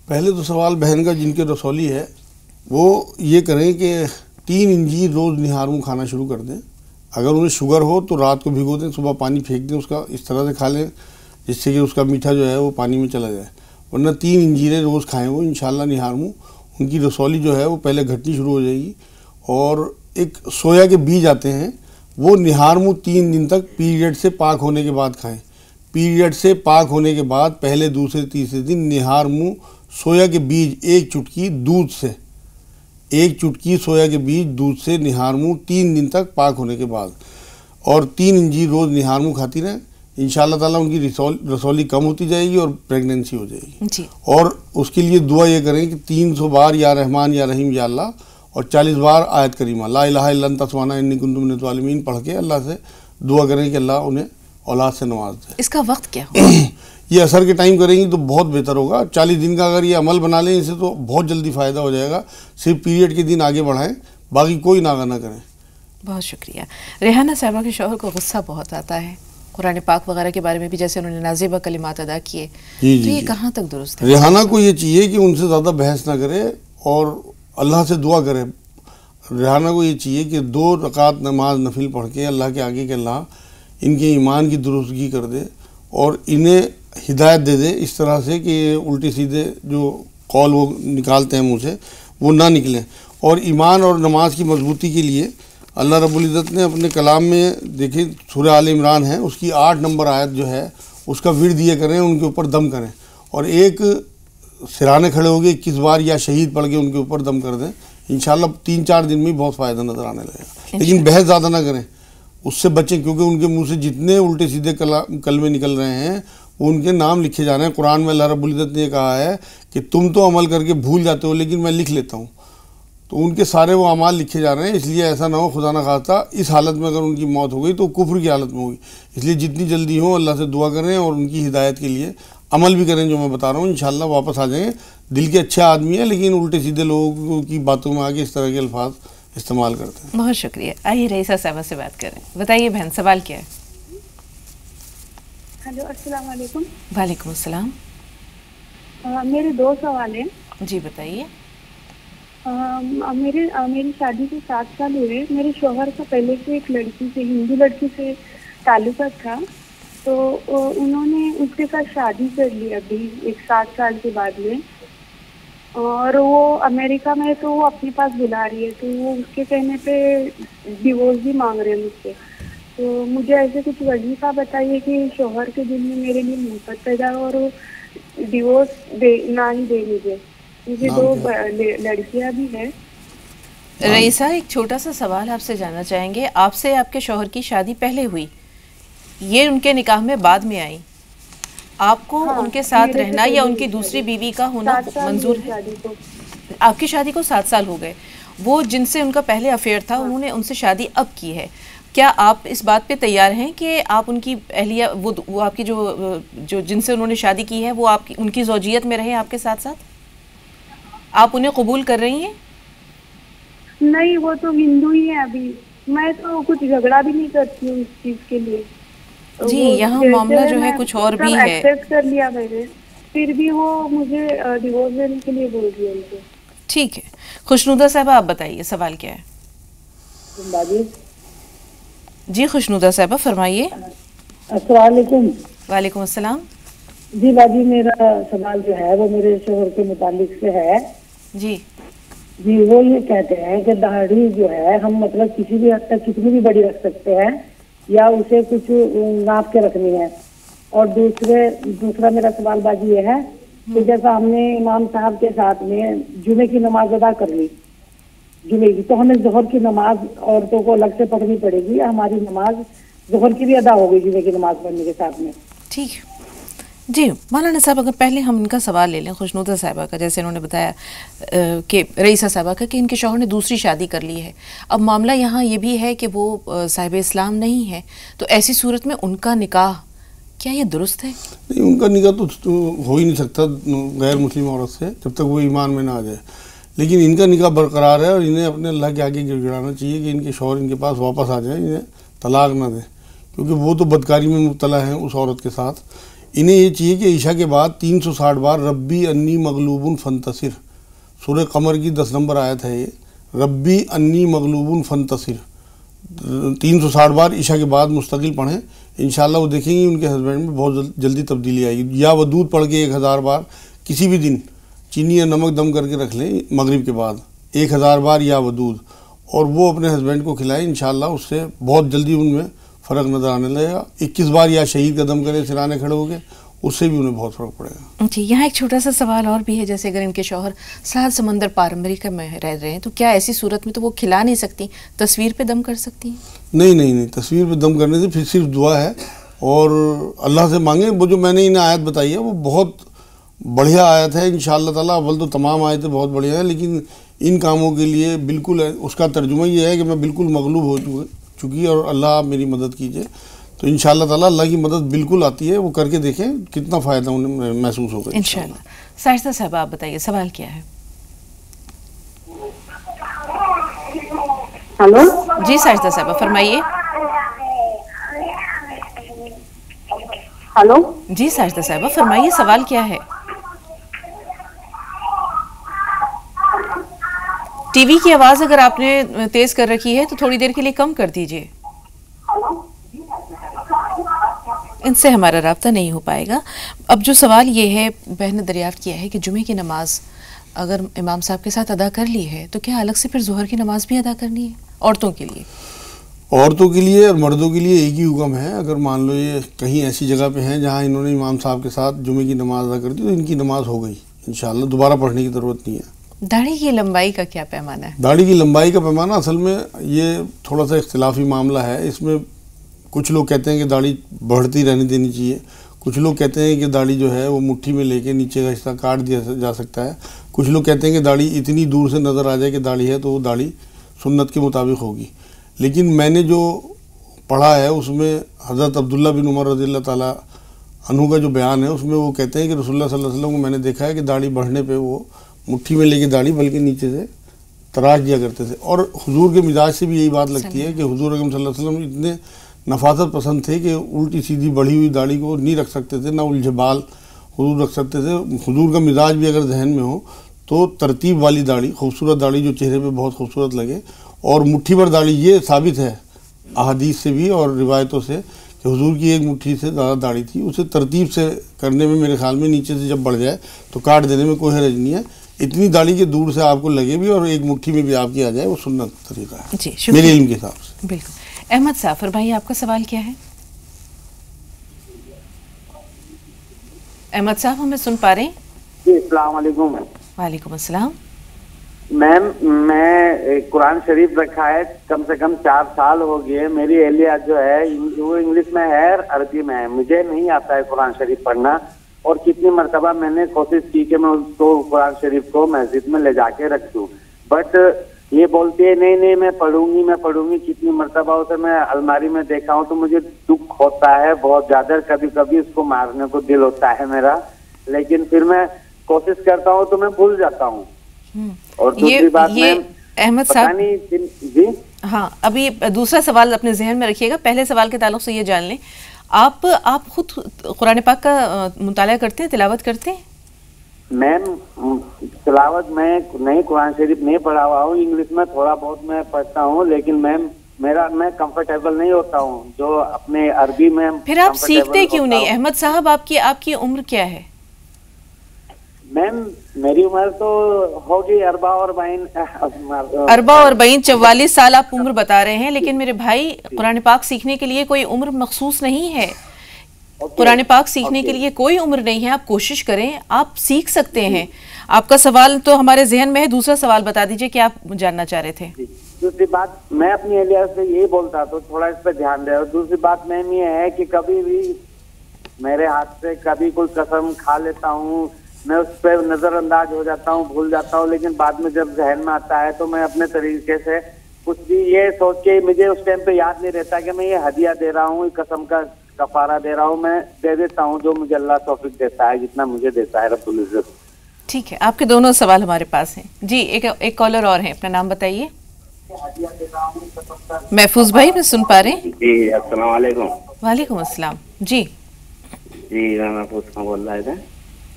पहले तो सवाल बहन का जिनके रसौली है वो ये करें कि 3 इंजीर रोज़ निहारू खाना शुरू कर दें। अगर उन्हें शुगर हो तो रात को भिगो दें, सुबह पानी फेंक दें उसका, इस तरह से खा लें जिससे कि उसका मीठा जो है वो पानी में चला जाए। वरना 3 इंजीरें रोज़ खाएं वो, इंशाल्लाह निहारू उनकी रसौली जो है वो पहले घटनी शुरू हो जाएगी। और एक सोया के बीज आते हैं, वो निहारू 3 दिन तक पीरियड से पाक होने के बाद खाएं। पीरियड से पाक होने के बाद पहले, दूसरे, तीसरे दिन निहारू सोया के बीज 1 चुटकी दूध से, 1 चुटकी सोया के बीज दूध से निहारू 3 दिन तक पाक होने के बाद, और 3 इंजीर रोज़ निहारू खाती रहें। इंशाअल्लाह ताला उनकी रसौली कम होती जाएगी और प्रेगनेंसी हो जाएगी जी। और उसके लिए दुआ ये करें कि 300 बार या रहमान या रहीम या अल्लाह और 40 बार आयत करीमा ला इलाहा इल्ला अंता सुब्हानका इन्नी कुन्तु मिनज़ ज़ालिमीन पढ़ के अल्लाह से दुआ करें कि अल्लाह उन्हें औलाद से नवाज दे। इसका वक्त क्या होगा? ये असर के टाइम करेंगी तो बहुत बेहतर होगा। 40 दिन का अगर ये अमल बना लें इससे तो बहुत जल्दी फ़ायदा हो जाएगा। सिर्फ पीरियड के दिन आगे बढ़ाएं, बाकी कोई नागा ना करें। बहुत शुक्रिया। रेहाना साहबा के शौहर को गुस्सा बहुत आता है, कुरान पाक वगैरह के बारे में भी जैसे उन्होंने नाज़िबा कलिमात अदा किए, तो ये कहाँ तक दुरुस्त है? रेहाना को ये चाहिए कि उनसे ज़्यादा बहस ना करे और अल्लाह से दुआ करे। रेहाना को ये चाहिए कि 2 रकात नमाज नफिल पढ़ के अल्लाह के आगे के अल्लाह इनके ईमान की दुरुस्तगी कर दे और इन्हें हिदायत दे दे इस तरह से कि ये उल्टे सीधे जो कौल वो निकालते हैं मुँह से वो ना निकलें। और ईमान और नमाज की मजबूती के लिए अल्लाह रब्बुल इज़्ज़त ने अपने कलाम में देखिए सूरह आल इमरान है उसकी 8 नंबर आयत जो है उसका विर्द ये करें, उनके ऊपर दम करें और एक सिराने खड़े हो गए 21 बार या शहीद पढ़ के उनके ऊपर दम कर दें। इंशाल्लाह 3-4 दिन में बहुत फ़ायदा नज़र आने लगेगा। लेकिन बहस ज़्यादा ना करें, उससे बचें, क्योंकि उनके मुंह से जितने उल्टे सीधे कलमे निकल रहे हैं वो उनके नाम लिखे जा रहे हैं। कुरान में अल्लाह रब्बुल इज़्ज़त ने कहा है कि तुम तो अमल करके भूल जाते हो लेकिन मैं लिख लेता हूँ, तो उनके सारे वो अमाल लिखे जा रहे हैं। इसलिए ऐसा ना हो खुदा ना खास्ता इस हालत में अगर उनकी मौत हो गई तो कुफ्र की हालत में होगी। इसलिए जितनी जल्दी हो अल्लाह से दुआ करें और उनकी हिदायत के लिए अमल भी करें जो मैं बता रहा हूँ। इंशाल्लाह वापस आ जाएंगे। दिल के अच्छे आदमी हैं लेकिन उल्टे सीधे लोगों की बातों में आके इस तरह के अल्फाज इस्तेमाल करते हैं। बहुत शुक्रिया। आइए रईसा साहबा से बात करें। बताइए बहन, सवाल क्या है? हेलो, अस्सलाम वालेकुम। वालेकुम अस्सलाम। मेरे 2 सवाल हैं। जी बताइए। मेरी शादी को 7 साल हुए। मेरे शौहर का पहले से एक लड़की से, हिंदू लड़की से ताल्लुकात था, तो उन्होंने उसके साथ शादी कर ली अभी एक 7 साल के बाद में, और वो अमेरिका में तो वो अपने पास बुला रही है, तो वो उसके कहने पे डिवोर्स भी मांग रहे हैं मुझसे। तो मुझे ऐसे कुछ वजीफा बताइए कि शौहर के दिल में मेरे लिए मोहब्बत पैदा हो और डिवोर्स ना ही दे मुझे। मुझे 2 लड़कियां भी हैं। रईसा, एक छोटा सा सवाल आपसे जानना चाहेंगे। आपसे आपके शौहर की शादी पहले हुई, ये उनके निकाह में बाद में आई, आपको उनके साथ रहना या उनकी दूसरी बीवी का होना मंजूर है? आपकी शादी को 7 साल हो गए। वो जिनसे उनका पहले अफेयर था उन्होंने उनसे शादी अब की है। क्या आप इस बात पे तैयार हैं कि आप उनकी अहलिया, वो आपकी जो जिनसे उन्होंने शादी की है वो आपकी उनकी ज़ौजियत में रहे आपके साथ साथ? आप उन्हें कबूल कर रही हैं? नहीं, वो तो हिंदू ही है अभी। मैं तो कुछ झगड़ा भी नहीं करती हूँ इस चीज के लिए। जी, यहाँ मामला जो है कुछ और भी है। एक्सेप्ट कर लिया मैंने, फिर भी वो मुझे डिवोर्स देने के लिए बोल रही है उनको। ठीक है, खुशनुदा साहबा आप बताइए सवाल क्या है? जी खुशनुदा साहबा फरमाइए। अस्सलाम वालेकुम। वालेकुम अस्सलाम। जी बाजी, मेरा सवाल जो है वो मेरे शोहर के मुतालिक से है। जी जी, वो ये कहते हैं कि दाढ़ी जो है हम मतलब किसी भी हद तक कितनी भी बड़ी रख सकते हैं या उसे कुछ नाप के रखनी है। और दूसरा मेरा सवाल बाजी ये है कि जैसा हमने इमाम साहब के साथ में जुमे की नमाज अदा कर ली जुमे की, तो हमें जोहर की नमाज औरतों को अलग से पढ़नी पड़ेगी, हमारी नमाज जोहर की भी अदा हो गई जुमे की नमाज पढ़ने के साथ में? ठीक, जी मौलाना साहब, अगर पहले हम इनका सवाल ले लें, खुशनूदा साहिबा का, जैसे इन्होंने बताया कि रईसा साहिबा का कि इनके शौहर ने दूसरी शादी कर ली है। अब मामला यहाँ ये भी है कि वो साहिब इस्लाम नहीं है, तो ऐसी सूरत में उनका निकाह क्या ये दुरुस्त है? नहीं, उनका निकाह तो हो ही नहीं सकता गैर मुस्लिम औरत से जब तक वो ईमान में ना आ जाए। लेकिन इनका निकाह बरकरार है और इन्हें अपने अल्लाह के आगे गिड़गिड़ाना चाहिए कि इनके शौहर इनके पास वापस आ जाए, इन्हें तलाक ना दें, क्योंकि वो तो बदकारी में मुब्तला हैं उस औरत के साथ। इन्हें ये चाहिए कि ईशा के बाद 360 बार रब्बी अन्नी मगलूबुन फंतसिर, सूरह कमर की 10 नंबर आयत है ये, रब्बी अन्नी मगलूबुन फंतसिर 360 बार ईशा के बाद मुस्तकिल पढ़ें। इंशाल्लाह वो देखेंगे उनके हस्बैंड में बहुत जल्दी तब्दीली आएगी। या वदूद पढ़ के 1000 बार किसी भी दिन चीनी या नमक दम करके रख लें मगरिब के बाद 1000 बार या वदूद, और वो अपने हस्बैंड को खिलाएं। इंशाल्लाह उससे बहुत जल्दी उनमें फ़र्क नज़र आने लगेगा। 21 बार या शहीद कदम करें सिराने खड़े हो गए, उससे भी उन्हें बहुत फ़र्क पड़ेगा। जी, यहाँ एक छोटा सा सवाल और भी है, जैसे अगर इनके शौहर सात समंदर पार अमेरिका में रह रहे हैं, तो क्या ऐसी सूरत में तो वो खिला नहीं सकती, तस्वीर पे दम कर सकती हैं? नहीं नहीं नहीं, तस्वीर पे दम करने से फिर सिर्फ दुआ है और अल्लाह से मांगे। वो जो मैंने इन्हें आयत बताई है वो बहुत बढ़िया आयत है इंशाअल्लाह ताला। अव्वल तो तमाम आयतें बहुत बढ़िया है, लेकिन इन कामों के लिए बिल्कुल उसका तर्जुमा ये है कि मैं बिल्कुल मगलूब हो चुकी और अल्लाह आप मेरी मदद कीजिए। तो इंशाअल्लाह ताला अल्लाह की मदद बिल्कुल आती है, वो करके देखें कितना फ़ायदा उन्हें महसूस होगा इंशाअल्लाह। साजिदा साहब आप बताइए, सवाल क्या है? हेलो जी साजिदा साहब फरमाइए। हेलो जी साजिदा साहब फरमाइए, सवाल क्या है? टीवी की आवाज़ अगर आपने तेज़ कर रखी है तो थोड़ी देर के लिए कम कर दीजिए, इनसे हमारा राब्ता नहीं हो पाएगा। अब जो सवाल ये है, बहन ने दरियाफ्त किया है कि जुमे की नमाज अगर इमाम साहब के साथ अदा कर ली है तो क्या अलग से फिर ज़ोहर की नमाज भी अदा करनी है औरतों के लिए? औरतों के लिए और मर्दों के लिए एक ही हुक्म है। अगर मान लो ये कहीं ऐसी जगह पे हैं जहाँ इन्होंने इमाम साहब के साथ जुमे की नमाज अदा कर दी तो इनकी नमाज हो गई इंशाअल्लाह, दोबारा पढ़ने की ज़रूरत नहीं है। दाढ़ी की लंबाई का क्या पैमाना है? दाढ़ी की लंबाई का पैमाना असल में ये थोड़ा सा इख्तिलाफी मामला है। इसमें कुछ लोग कहते हैं कि दाढ़ी बढ़ती रहने देनी चाहिए, कुछ लोग कहते हैं कि दाढ़ी जो है वो मुट्ठी में लेके नीचे का हिस्सा काट दिया जा सकता है, कुछ लोग कहते हैं कि दाढ़ी इतनी दूर से नज़र आ जाए कि दाढ़ी है तो वो दाढ़ी सुन्नत के मुताबिक होगी। लेकिन मैंने जो पढ़ा है उसमें हज़रत अब्दुल्ला बिन उमर रज़ियल्लाहु ताला अन्हु का जो बयान है उसमें वो कहते हैं कि रसूलुल्लाह सल्लल्लाहु अलैहि वसल्लम को मैंने देखा है कि दाढ़ी बढ़ने पे वो मुट्ठी में लेके दाढ़ी बल्कि नीचे से तराश दिया करते थे। और हुजूर के मिजाज से भी यही बात लगती है कि हुजूर अकरम सल्लल्लाहु अलैहि वसल्लम इतने नफासत पसंद थे कि उल्टी सीधी बढ़ी हुई दाढ़ी को नहीं रख सकते थे, ना उलझे बाल हुजूर रख सकते थे। हुजूर का मिजाज भी अगर जहन में हो तो तरतीब वाली दाढ़ी, खूबसूरत दाढ़ी जो चेहरे पे बहुत खूबसूरत लगे और मुट्ठी भर दाढ़ी, ये साबित है अहादीस से भी और रिवायतों से कि हुजूर की एक मुट्ठी से ज़्यादा दाढ़ी थी। उसे तरतीब से करने में मेरे ख्याल में नीचे से जब बढ़ जाए तो काट देने में कोई हर्ज नहीं है। इतनी दाढ़ी के दूर से आपको लगे भी और एक मुट्ठी में भी आपकी आ जाए वो सुन्नत तरीका है जी, मेरे इल्म के हिसाब से। बिल्कुल। अहमद साफर भाई आपका सवाल क्या है? अहमद साहब हमें सुन पा रहे हैं? जी अस्सलाम वालेकुम। वालेकुम अस्सलाम। मैम मैं कुरान शरीफ रखा है कम से कम 4 साल हो गए। मेरी एहलिया जो है वो इंग्लिश में है और अरबी में है, मुझे नहीं आता है कुरान शरीफ पढ़ना। और कितनी मरतबा मैंने कोशिश की कि मैं उसको कुरान शरीफ को मस्जिद में ले जाके रख दूं, बट ये बोलती है नहीं नहीं मैं पढ़ूंगी। कितनी मरतबा उसे मैं अलमारी में देखा हूँ तो मुझे दुख होता है बहुत ज्यादा। कभी कभी उसको मारने को दिल होता है मेरा, लेकिन फिर मैं कोशिश करता हूँ तो मैं भूल जाता हूँ। और दूसरी बात ये अहमद साहब जी हाँ, अभी दूसरा सवाल अपने जहन में रखिएगा। पहले सवाल के ताल्लुक से ये जान लें, आप खुद कुरान पाक का मुताला करते हैं, तिलावत करते हैं? मैम तिलावत मैं नहीं, कुरान शरीफ नहीं पढ़ा हुआ हूँ। इंग्लिश में थोड़ा बहुत मैं पढ़ता हूँ, लेकिन मैम मैं कंफर्टेबल नहीं होता हूँ जो अपने अरबी में। फिर आप सीखते क्यों नहीं? अहमद साहब आपकी उम्र क्या है? मैम मेरी उम्र तो होगी 44 साल आप उम्र बता रहे हैं, लेकिन मेरे भाई कुरान पाक सीखने के लिए कोई उम्र मखसूस नहीं है। कुरान पाक सीखने के लिए कोई उम्र नहीं है। आप कोशिश करें, आप सीख सकते हैं। आपका सवाल तो हमारे जहन में है, दूसरा सवाल बता दीजिए कि आप जानना चाह रहे थे। दूसरी बात मैं अपनी एहलिया से यही बोलता तो थोड़ा इस पर ध्यान दे। और दूसरी बात मैम ये है कि कभी भी मेरे हाथ से कभी कोई कसम खा लेता हूँ, मैं उस पर नजरअंदाज हो जाता हूँ, भूल जाता हूँ, लेकिन बाद में जब जहन में आता है तो मैं अपने तरीके से कुछ भी ये सोच के, मुझे उस टाइम पे याद नहीं रहता कि मैं ये हदिया दे रहा हूँ, कसम का कफारा दे रहा हूँ, मैं दे देता हूँ जो मुझे अल्लाह तौफीक देता है, जितना मुझे देता है रब्बुल इज्जत। ठीक है, आपके दोनों सवाल हमारे पास हैं जी। एक कॉलर और हैं, अपना नाम बताइए। महफूज भाई, मैं सुन पा रहे हैं जी। अस्सलाम वालेकुम। वालेकुम अस्सलाम जी। जी मैं महफूज खां बोल रहे थे।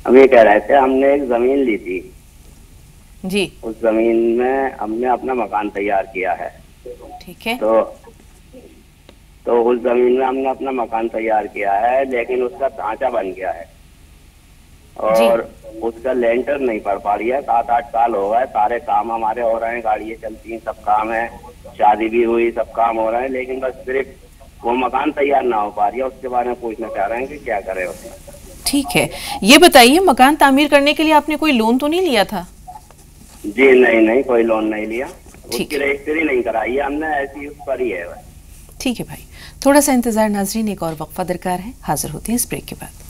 हम ये कह रहे थे, हमने एक जमीन ली थी जी। उस जमीन में हमने अपना मकान तैयार किया है। ठीक है। तो उस जमीन में हमने अपना मकान तैयार किया है, लेकिन उसका ढांचा बन गया है और उसका लेंटर नहीं पड़ पा रही है। 7-8 साल हो गए, सारे काम हमारे हो रहे हैं, गाड़ियाँ चलती हैं, सब काम है, शादी भी हुई, सब काम हो रहे हैं, लेकिन बस सिर्फ वो मकान तैयार ना हो पा रही है। उसके बारे में पूछना चाह रहे हैं कि क्या करें उसमें। ठीक है, ये बताइए, मकान तामीर करने के लिए आपने कोई लोन तो नहीं लिया था? जी नहीं, कोई लोन नहीं लिया, उसकी रजिस्ट्री नहीं कराई है हमने, ऐसी उस पर ही है। ठीक है भाई, थोड़ा सा इंतजार नाजरीन, एक और वक्फा दरकार है, हाजिर होती है इस ब्रेक के बाद।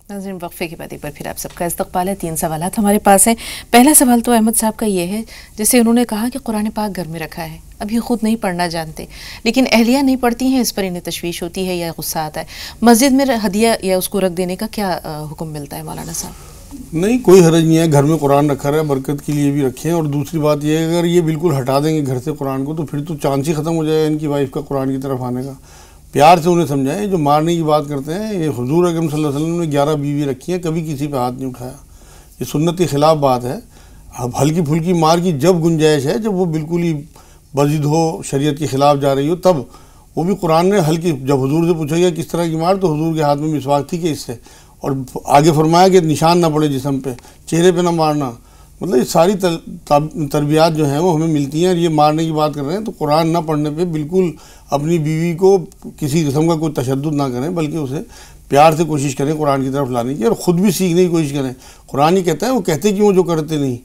नाज़रीन, वक्फे के बाद एक बार फिर आप सबका इस्तकबाल है। 3 सवालात हमारे पास हैं। पहला सवाल तो अहमद साहब का ये है, जैसे उन्होंने कहा कि कुरान पाक घर में रखा है, अब ये खुद नहीं पढ़ना जानते, लेकिन अहलिया नहीं पढ़ती हैं, इस पर इन्हें तशवीश होती है या गुस्सा आता है। मस्जिद में हदिया या उसको रख देने का क्या हुक्म मिलता है मौलाना साहब? नहीं, कोई हरज नहीं है, घर में कुरान रखा है, बरकत के लिए भी रखें। और दूसरी बात यह है, अगर ये बिल्कुल हटा देंगे घर से कुरान को, तो फिर तो चांस ही ख़त्म हो जाएगा इनकी वाइफ का कुरान की तरफ आने का। प्यार से उन्हें समझाएं। जो मारने की बात करते हैं, ये हुजूर अकरम सल्लल्लाहु अलैहि वसल्लम ने 11 बीवी रखी हैं, कभी किसी पे हाथ नहीं उठाया। ये सुन्नत के ख़िलाफ़ बात है। अब हल्की फुल्की मार की जब गुंजाइश है, जब वो बिल्कुल ही बज़िद हो, शरीयत के ख़िलाफ़ जा रही हो, तब वो भी कुरान ने हल्की, जब हुजूर से पूछा गया किस तरह की मार, तो हुजूर के हाथ में मिसवाक थी कि इससे, और आगे फरमाया कि निशान ना पड़े जिस्म पे, चेहरे पे ना मारना। मतलब ये सारी तरबियात जो हैं वो हमें मिलती हैं। और ये मारने की बात कर रहे हैं, तो कुरान ना पढ़ने पे बिल्कुल अपनी बीवी को किसी किस्म का कोई तशद्दुद ना करें, बल्कि उसे प्यार से कोशिश करें कुरान की तरफ लाने की, और ख़ुद भी सीखने की कोशिश करें। कुरान ही कहता है, वो कहते क्यों जो करते नहीं,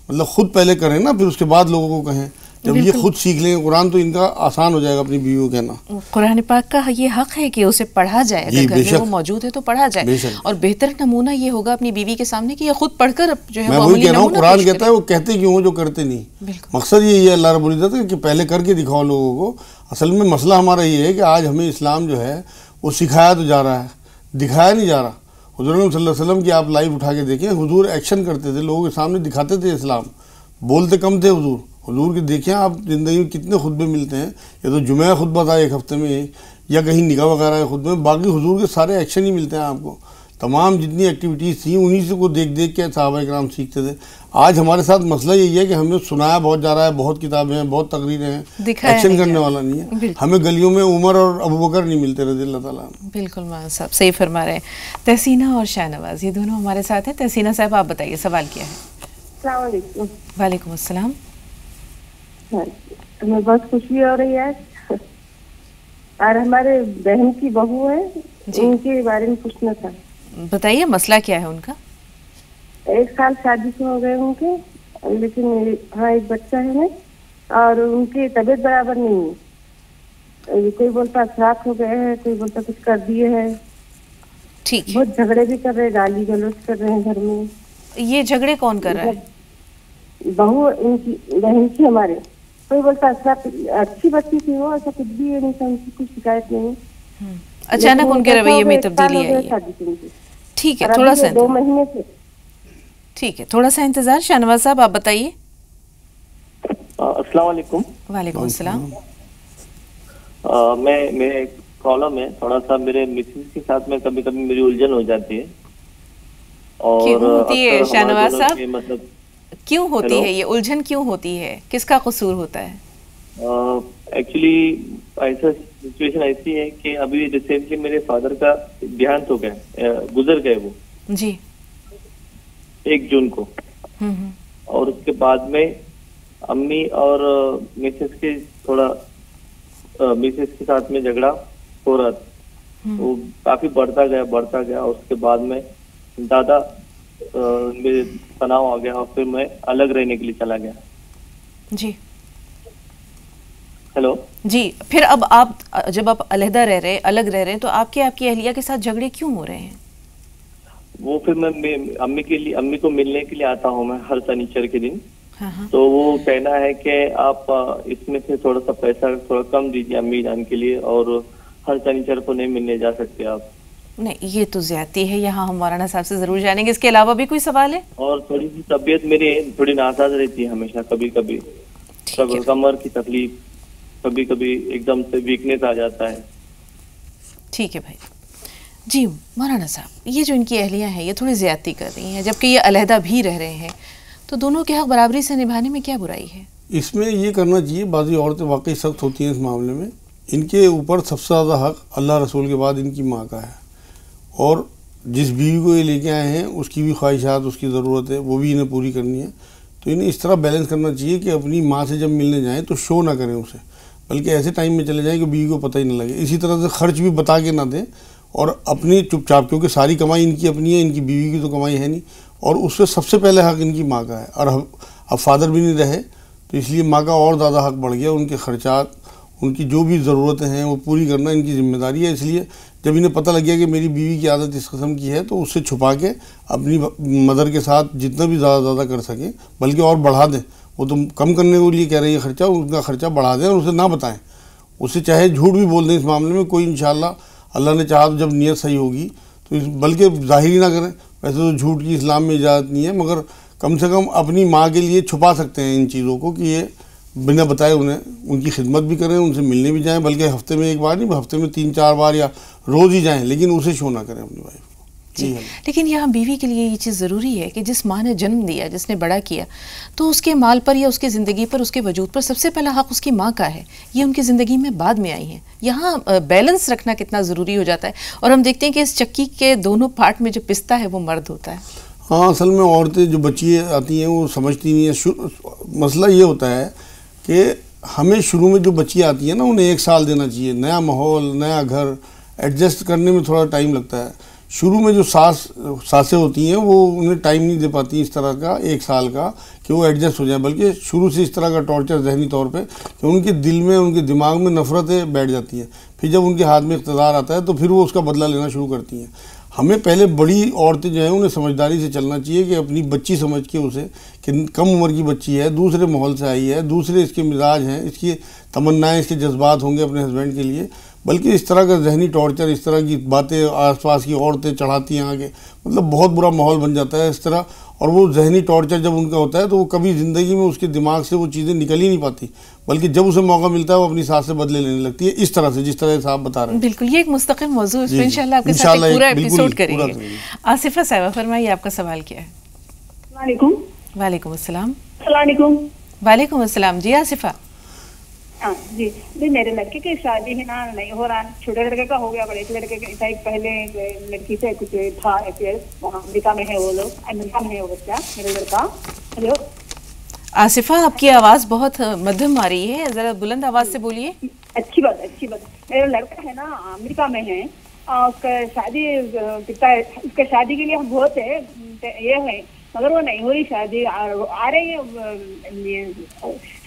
मतलब ख़ुद पहले करें ना, फिर उसके बाद लोगों को कहें। जब ये खुद सीख लेंगे कुरान, तो इनका आसान हो जाएगा अपनी बीवी को कहना। कुरान पाक का ये हक है कि उसे पढ़ा जाए, अगर घर में वो मौजूद है तो पढ़ा जाए, और बेहतर नमूना ये होगा अपनी बीवी के सामने कि ये खुद पढ़कर जो है। मैं वही कह रहा हूँ, कुरान कहता है वो कहते क्यों हो जो करते नहीं। मकसद यही है अल्लाह रब्बुल इज्जत है कि पहले करके दिखाओ लोगों को। असल में मसला हमारा ये है कि आज हमें इस्लाम जो है वो सिखाया तो जा रहा है, दिखाया नहीं जा रहा। हुज़ूर सल्लल्लाहु अलैहि वसल्लम की आप लाइव उठा के देखें, हुज़ूर एक्शन करते थे, लोगों के सामने दिखाते थे इस्लाम, बोलते कम थे हुज़ूर। हुजूर के देखें आप ज़िंदगी में कितने खुतबे मिलते हैं, या तो जुमे का खुतबा था एक हफ्ते में, या कहीं निकाह वगैरह के खुतबे में, बाकी हुजूर के सारे एक्शन ही मिलते हैं आपको। तमाम जितनी एक्टिविटीज़ थी उन्हीं से को देख देख के सहाबा-ए-किराम सीखते थे। आज हमारे साथ मसला यही है कि हमें सुनाया बहुत जा रहा है, बहुत किताबें हैं, बहुत तकरीरें हैं, एक्शन करने वाला नहीं है। हमें गलियों में उमर और अबू बकर नहीं मिलते रज़ी अल्लाह ताला। बिल्कुल मौलाना साहब सही फरमा रहे हैं। तहसीना और शाहनवाज ये दोनों हमारे साथ हैं। तहसीना साहब, आप बताइए सवाल क्या है? अस्सलाम वालेकुम। वालेकुम अस्सलाम। हमें बहुत खुशी हो रही है, और हमारे बहन की बहू है, उनके बारे में पूछना था। बताइए मसला क्या है उनका? 1 साल शादी से हो गए उनके, लेकिन हाँ एक बच्चा है ना, और उनकी तबीयत बराबर नहीं है। कोई बोलता श्राप हो गए हैं, कोई बोलता कुछ कर दिए हैं। ठीक, बहुत झगड़े भी कर रहे हैं, गाली गलौज कर रहे हैं घर में। ये झगड़े कौन कर रहा है? बहू इनकी, बहन की हमारे। कोई बोलता अच्छी बच्ची थी वो, ऐसा कुछ भी है नहीं था, उनकी कुछ शिकायत नहीं। अचानक उनके रवैये में तब्दीली आई है। ठीक है, थोड़ा सा 2 महीने से। ठीक है, थोड़ा सा इंतजार। शाहनवाज साहब आप बताइए। अस्सलाम वालेकुम। वालेकुम अस्सलाम। मेरे प्रॉब्लम में थोड़ा सा मेरे मिसेस के साथ में कभी कभी मेरी उलझन हो जाती है। और क्यों होती है शाहनवाज साहब? मतलब क्यों होती है ये उलझन, क्यों होती है, किसका कसूर होता है? एक्चुअली ऐसा सिचुएशन ऐसी है कि अभी रिसेंटली मेरे फादर का देहांत हो गया, गुजर गए वो जी 1 जून को। और उसके बाद में अम्मी और मिसेस के थोड़ा मिसेस के साथ में झगड़ा हो रहा था, वो काफी बढ़ता गया। उसके बाद में ज़्यादा मेरे तनाव आ गया और फिर मैं अलग रहने के लिए चला गया। जी हेलो जी, फिर अब आप जब आप अलग रह रहे हैं तो आपकी अहलिया के साथ झगड़े क्यों हो रहे हैं? वो फिर मैं अम्मी को मिलने के लिए आता हूँ मैं हर शनिचर के दिन। हाँ। तो वो कहना है कि आप इसमें से थोड़ा सा पैसा थोड़ा कम दीजिए अम्मी जान के लिए, और हर शनिचर को नहीं मिलने जा सकते आप। नहीं, ये तो ज्यादती है। यहाँ हम मौलाना साहब से जरूर जानेंगे। इसके अलावा भी कोई सवाल है? और थोड़ी सी तबीयत मेरी थोड़ी नासाज रहती है हमेशा, कभी कभी कमर की तकलीफ, कभी कभी एकदम से वीकनेस आ जाता है। ठीक है भाई जी। मौलाना साहब, ये जो इनकी अहलियाँ हैं ये थोड़ी ज्यादती कर रही हैं, जबकि ये अलहदा भी रह रहे हैं, तो दोनों के हक बराबरी से निभाने में क्या बुराई है? इसमें ये करना चाहिए, बाज़ी औरतें वाकई सख्त होती हैं इस मामले में। इनके ऊपर सबसे ज़्यादा हक अल्लाह रसूल के बाद इनकी माँ का है, और जिस बीवी को ये लेके आए हैं उसकी भी ख्वाहिशात, उसकी ज़रूरत है, वो भी इन्हें पूरी करनी है। तो इन्हें इस तरह बैलेंस करना चाहिए कि अपनी माँ से जब मिलने जाएँ तो शो ना करें उसे, बल्कि ऐसे टाइम में चले जाएँ कि बीवी को पता ही ना लगे। इसी तरह से खर्च भी बता के ना दें, और अपनी चुपचाप, क्योंकि सारी कमाई इनकी अपनी है, इनकी बीवी की तो कमाई है नहीं, और उससे सबसे पहले हक इनकी माँ का है। और अब फादर भी नहीं रहे तो इसलिए माँ का और ज़्यादा हक बढ़ गया। उनके खर्चात, उनकी जो भी ज़रूरतें हैं वो पूरी करना इनकी जिम्मेदारी है। इसलिए जब इन्हें पता लग गया कि मेरी बीवी की आदत इस किस्म की है, तो उससे छुपा के अपनी मदर के साथ जितना भी ज़्यादा कर सकें, बल्कि और बढ़ा दें। वो तो कम करने के लिए कह रही है खर्चा, उनका खर्चा बढ़ा दें और उसे ना बताएं। उसे चाहे झूठ भी बोल दें इस मामले में, कोई इंशाल्लाह अल्लाह ने चाहा तो जब नीयत सही होगी तो बल्कि ज़ाहिर ही ना करें। वैसे तो झूठ की इस्लाम में इजाज़त नहीं है, मगर कम से कम अपनी माँ के लिए छुपा सकते हैं इन चीज़ों को, कि ये बिना बताए उन्हें उनकी खिदमत भी करें, उनसे मिलने भी जाएं, बल्कि हफ्ते में एक बार नहीं, हफ्ते में 3-4 बार या रोज़ ही जाएं, लेकिन उसे शो ना करें अपनी वाइफ को। जी, लेकिन यहाँ बीवी के लिए ये चीज़ ज़रूरी है कि जिस माँ ने जन्म दिया, जिसने बड़ा किया, तो उसके माल पर या उसकी ज़िंदगी पर, उसके वजूद पर सबसे पहला हक़ उसकी माँ का है। ये उनकी ज़िंदगी में बाद में आई हैं। यहाँ बैलेंस रखना कितना ज़रूरी हो जाता है। और हम देखते हैं कि इस चक्की के दोनों पार्ट में जो पिसता है वो मर्द होता है। हाँ, असल में औरतें जो बच्ची आती हैं वो समझती नहीं है। मसला ये होता है कि हमें शुरू में जो बच्ची आती है ना, उन्हें 1 साल देना चाहिए। नया माहौल, नया घर, एडजस्ट करने में थोड़ा टाइम लगता है। शुरू में जो सासें होती हैं वो उन्हें टाइम नहीं दे पाती इस तरह का 1 साल का कि वो एडजस्ट हो जाए, बल्कि शुरू से इस तरह का टॉर्चर जहनी तौर पे कि उनके दिल में, उनके दिमाग में नफ़रतें बैठ जाती हैं। फिर जब उनके हाथ में इक़्तिदार आता है तो फिर वो उसका बदला लेना शुरू करती हैं। हमें पहले बड़ी औरतें जो हैं उन्हें समझदारी से चलना चाहिए कि अपनी बच्ची समझ के उसे, कि कम उम्र की बच्ची है, दूसरे माहौल से आई है, दूसरे इसके मिजाज हैं, इसकी तमन्नाएँ, इसके जज्बात होंगे अपने हस्बैंड के लिए, बल्कि इस तरह का जहनी टॉर्चर, इस तरह की बातें आसपास की औरतें चढ़ाती हैं आगे, मतलब बहुत बुरा माहौल बन जाता है इस तरह। और वो जहनी टॉर्चर जब उनका होता है तो वो कभी ज़िंदगी में उसके दिमाग से वो चीज़ें निकल ही नहीं पाती, बल्कि जब उसे मौका मिलता है वो अपनी सास से बदले लेने लगती है, इस तरह से जिस तरह से आप बता रहे हैं। बिल्कुल, ये एक मुस्तकिल मौजू है, इंशाल्लाह आपके साथ एक पूरा एपिसोड करेंगे। आसिफा साहिबा, फरमाइए आपका सवाल क्या है? वालेकुम अस्सलाम। वालेकुम अस्सलाम। जी आसिफा। जी मेरे लड़के की शादी है ना, नहीं हो रहा। छोटे लड़के का हो गया, बड़े लड़के का पहले लड़की से कुछ था अफेयर, वहाँ अमेरिका में है वो लोग, अमेरिका में है वो बच्चा, मेरा लड़का। हेलो आसिफा, आपकी आवाज़ बहुत मध्यम आ रही है, ज़रा बुलंद आवाज़ से बोलिए। अच्छी बात। मेरा लड़का है ना अमेरिका में है, उसका शादी उसका शादी के लिए हम बहुत है ये है, मगर वो नहीं हो रही शादी। आ रहे हैं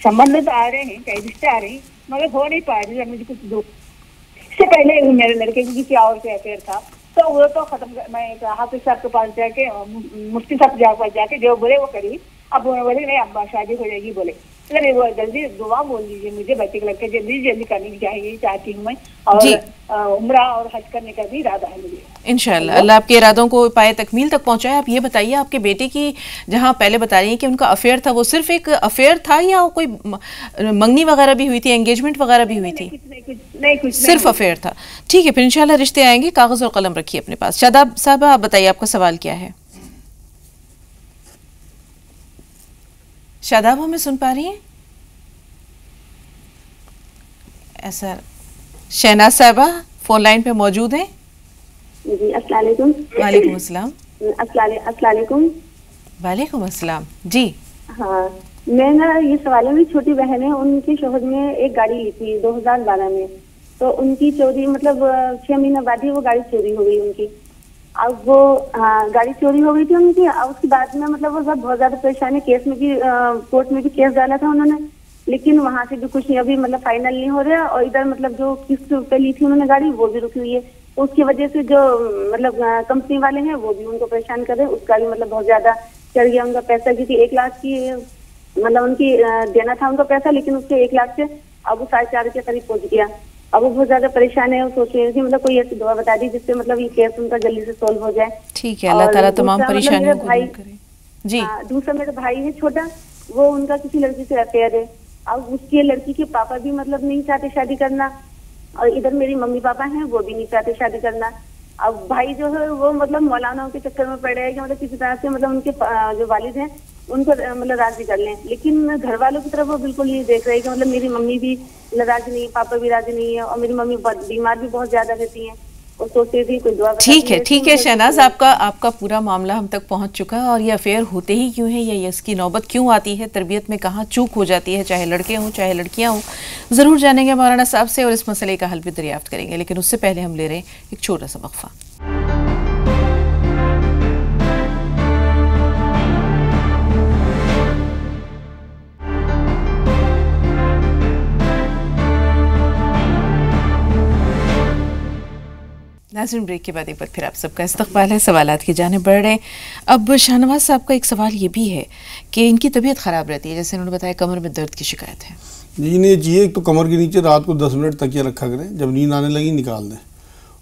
संबंध तो आ रहे हैं, कई रिश्ते आ रहे हैं, मगर हो नहीं पा रही। मुझे कुछ दो इससे पहले मेरे लड़के की किसी और से अफेयर था, तो वो तो खत्म। मैं हाफिज साहब के पास जाके, मुफ्ती साहब के पास जाके जो बोले वो करी। अब वो बोले नहीं अब्बा शादी हो जाएगी बोले। अरे वो जल्दी दुआ बोल दीजिए मुझे, बच्चे के लड़के जल्दी करनी चाहिए चाहती हूँ मैं, और उम्रा और हज करने का भी इरादा है मुझे। इंशाल्लाह अल्लाह आपके इरादों को पाए तकमील तक पहुंचाए। आप ये बताइए, आपके बेटे की जहाँ पहले बता रही हैं कि उनका अफेयर था, वो सिर्फ एक अफेयर था या कोई मंगनी वगैरह भी हुई थी, एंगेजमेंट वगैरह भी हुई थी? कुछ सिर्फ अफेयर था। ठीक है, फिर इंशाल्लाह रिश्ते आएंगे। कागज और कलम रखिए अपने पास। शादाब साहब, आप बताइए आपका सवाल क्या है? शादाब, हमें सुन पा रही हैं? ऐसा शहनाज साहिबा फोन लाइन पे मौजूद हैं? जी अस्सलाम वालेकुम। वालेकुम अस्सलाम। अस्सलाम वालेकुम। वालेकुम अस्सलाम। जी हाँ, मैं ना ये सवाल है, मेरी छोटी बहन है, उनके शोहर ने एक गाड़ी ली थी 2012 में, तो उनकी चोरी मतलब 6 महीने बाद ही वो गाड़ी चोरी हो गई उनकी। अब वो गाड़ी चोरी हो गई थी उनकी। अब उसके बाद में मतलब वो सब बहुत ज्यादा परेशानी, केस में भी कोर्ट में भी केस डाला था उन्होंने, लेकिन वहां से भी कुछ नहीं अभी मतलब फाइनल नहीं हो रहा। और इधर मतलब जो किस्त पे ली थी उन्होंने गाड़ी वो भी रुकी हुई है। उसकी वजह से जो मतलब कंपनी वाले हैं वो भी उनको परेशान कर रहे हैं। उसका भी मतलब बहुत ज्यादा चढ़ गया उनका पैसा, क्योंकि 1 लाख की मतलब उनकी देना था उनका पैसा, लेकिन उसके 1 लाख से अब वो 4.5 के करीब पहुंच गया। अब वो बहुत ज्यादा परेशान है। वो सोच रहे हैं कि मतलब कोई ऐसी दुआ बता दी जिससे मतलब ये केस उनका जल्दी से सोल्व हो जाए। ठीक है, अल्लाह ताला तमाम परेशानियों को दूर करे। जी। दूसरा मेरा भाई है छोटा, वो उनका किसी लड़की से अफेयर है। अब उसके लड़की के पापा भी मतलब नहीं चाहते शादी करना, और इधर मेरी मम्मी पापा हैं वो भी नहीं चाहते शादी करना। अब भाई जो है वो मतलब मौलानाओं के चक्कर में पड़ रहे हैं कि मतलब किसी तरह से मतलब उनके जो वालिद हैं उनको मतलब राजी कर लें, लेकिन घर वालों की तरफ वो बिल्कुल नहीं देख रहे कि मतलब मेरी मम्मी भी राजी नहीं, पापा भी राजी नहीं है, और मेरी मम्मी बीमार भी बहुत ज्यादा रहती हैं और सोचते थी कोई दुआ। ठीक है शहनाज, आपका पूरा मामला हम तक पहुंच चुका है। और ये अफेयर होते ही क्यों है, या इसकी नौबत क्यों आती है, तरबियत में कहाँ चूक हो जाती है, चाहे लड़के हों चाहे लड़कियां हों, ज़रूर जानेंगे मौलाना साहब से और इस मसले का हल भी दरियाफ्त करेंगे। लेकिन उससे पहले हम ले रहे हैं एक छोटा सा वक्फा। नाज़रीन, ब्रेक के बाद एक बार फिर आप सबका इस्तकबाल है, सवालात की जाने बढ़ रहे हैं। अब शाहनवाज साहब का एक सवाल ये भी है कि इनकी तबीयत ख़राब रहती है, जैसे उन्होंने बताया कमर में दर्द की शिकायत है। जी, इन्हें चाहिए तो कमर के नीचे रात को 10 मिनट तकिया रखा करें, जब नींद आने लगी निकाल दें।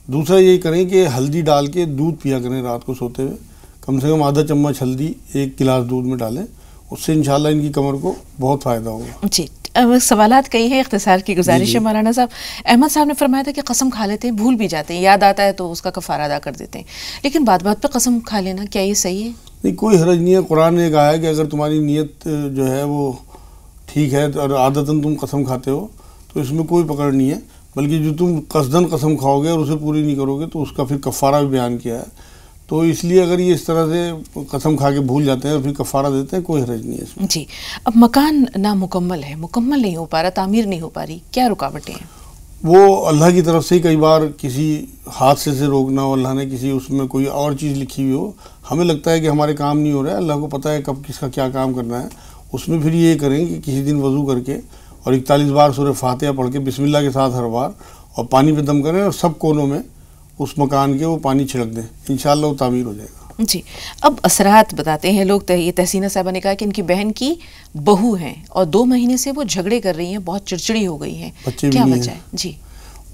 दूसरा यही करें कि हल्दी डाल के दूध पिया करें रात को सोते हुए, कम से कम आधा चम्मच हल्दी 1 गिलास दूध में डालें, उससे इंशाल्लाह इनकी कमर को बहुत फ़ायदा होगा। जी, सवालात कई है, इख्तिसार की गुजारिश है मौलाना साहब। अहमद साहब ने फरमाया था कि कसम खा लेते हैं, भूल भी जाते हैं, याद आता है तो उसका कफ़ारा अदा कर देते हैं, लेकिन बात बात पे कसम खा लेना क्या ये सही है? नहीं, कोई हरज नहीं है। कुरान ने कहा है कि अगर तुम्हारी नीयत जो है वो ठीक है और आदतन तुम कसम खाते हो तो इसमें कोई पकड़ नहीं है, बल्कि जो तुम कसदन कसम खाओगे और उसे पूरी नहीं करोगे तो उसका फिर कफ़ारा भी बयान किया है। तो इसलिए अगर ये इस तरह से कसम खा के भूल जाते हैं और फिर कफ़ारा देते हैं, कोई हरज नहीं है इसमें। जी। अब मकान नामुकम्मल है, मुकम्मल नहीं हो पा रहा, तामीर नहीं हो पा रही, क्या रुकावटें हैं? वो अल्लाह की तरफ से ही कई बार किसी हादसे से रोकना हो, अल्लाह ने किसी उसमें कोई और चीज़ लिखी हुई हो, हमें लगता है कि हमारे काम नहीं हो रहा है, अल्लाह को पता है कब किसका क्या काम करना है। उसमें फिर ये करें कि किसी दिन वज़ू करके और 41 बार सूरह फातिहा पढ़ के बिस्मिल्लाह के साथ हर बार, और पानी पे दम करें और सब कोनों में उस मकान के वो पानी छिड़क दें, इंशाअल्लाह वो तामीर हो जाएगा। जी। अब असरात बताते हैं लोग। ये तहसीना साहबा ने कहा कि इनकी बहन की बहू हैं और 2 महीने से वो झगड़े कर रही हैं, बहुत चिड़चिड़ी हो गई हैं, क्या वजह है? जी,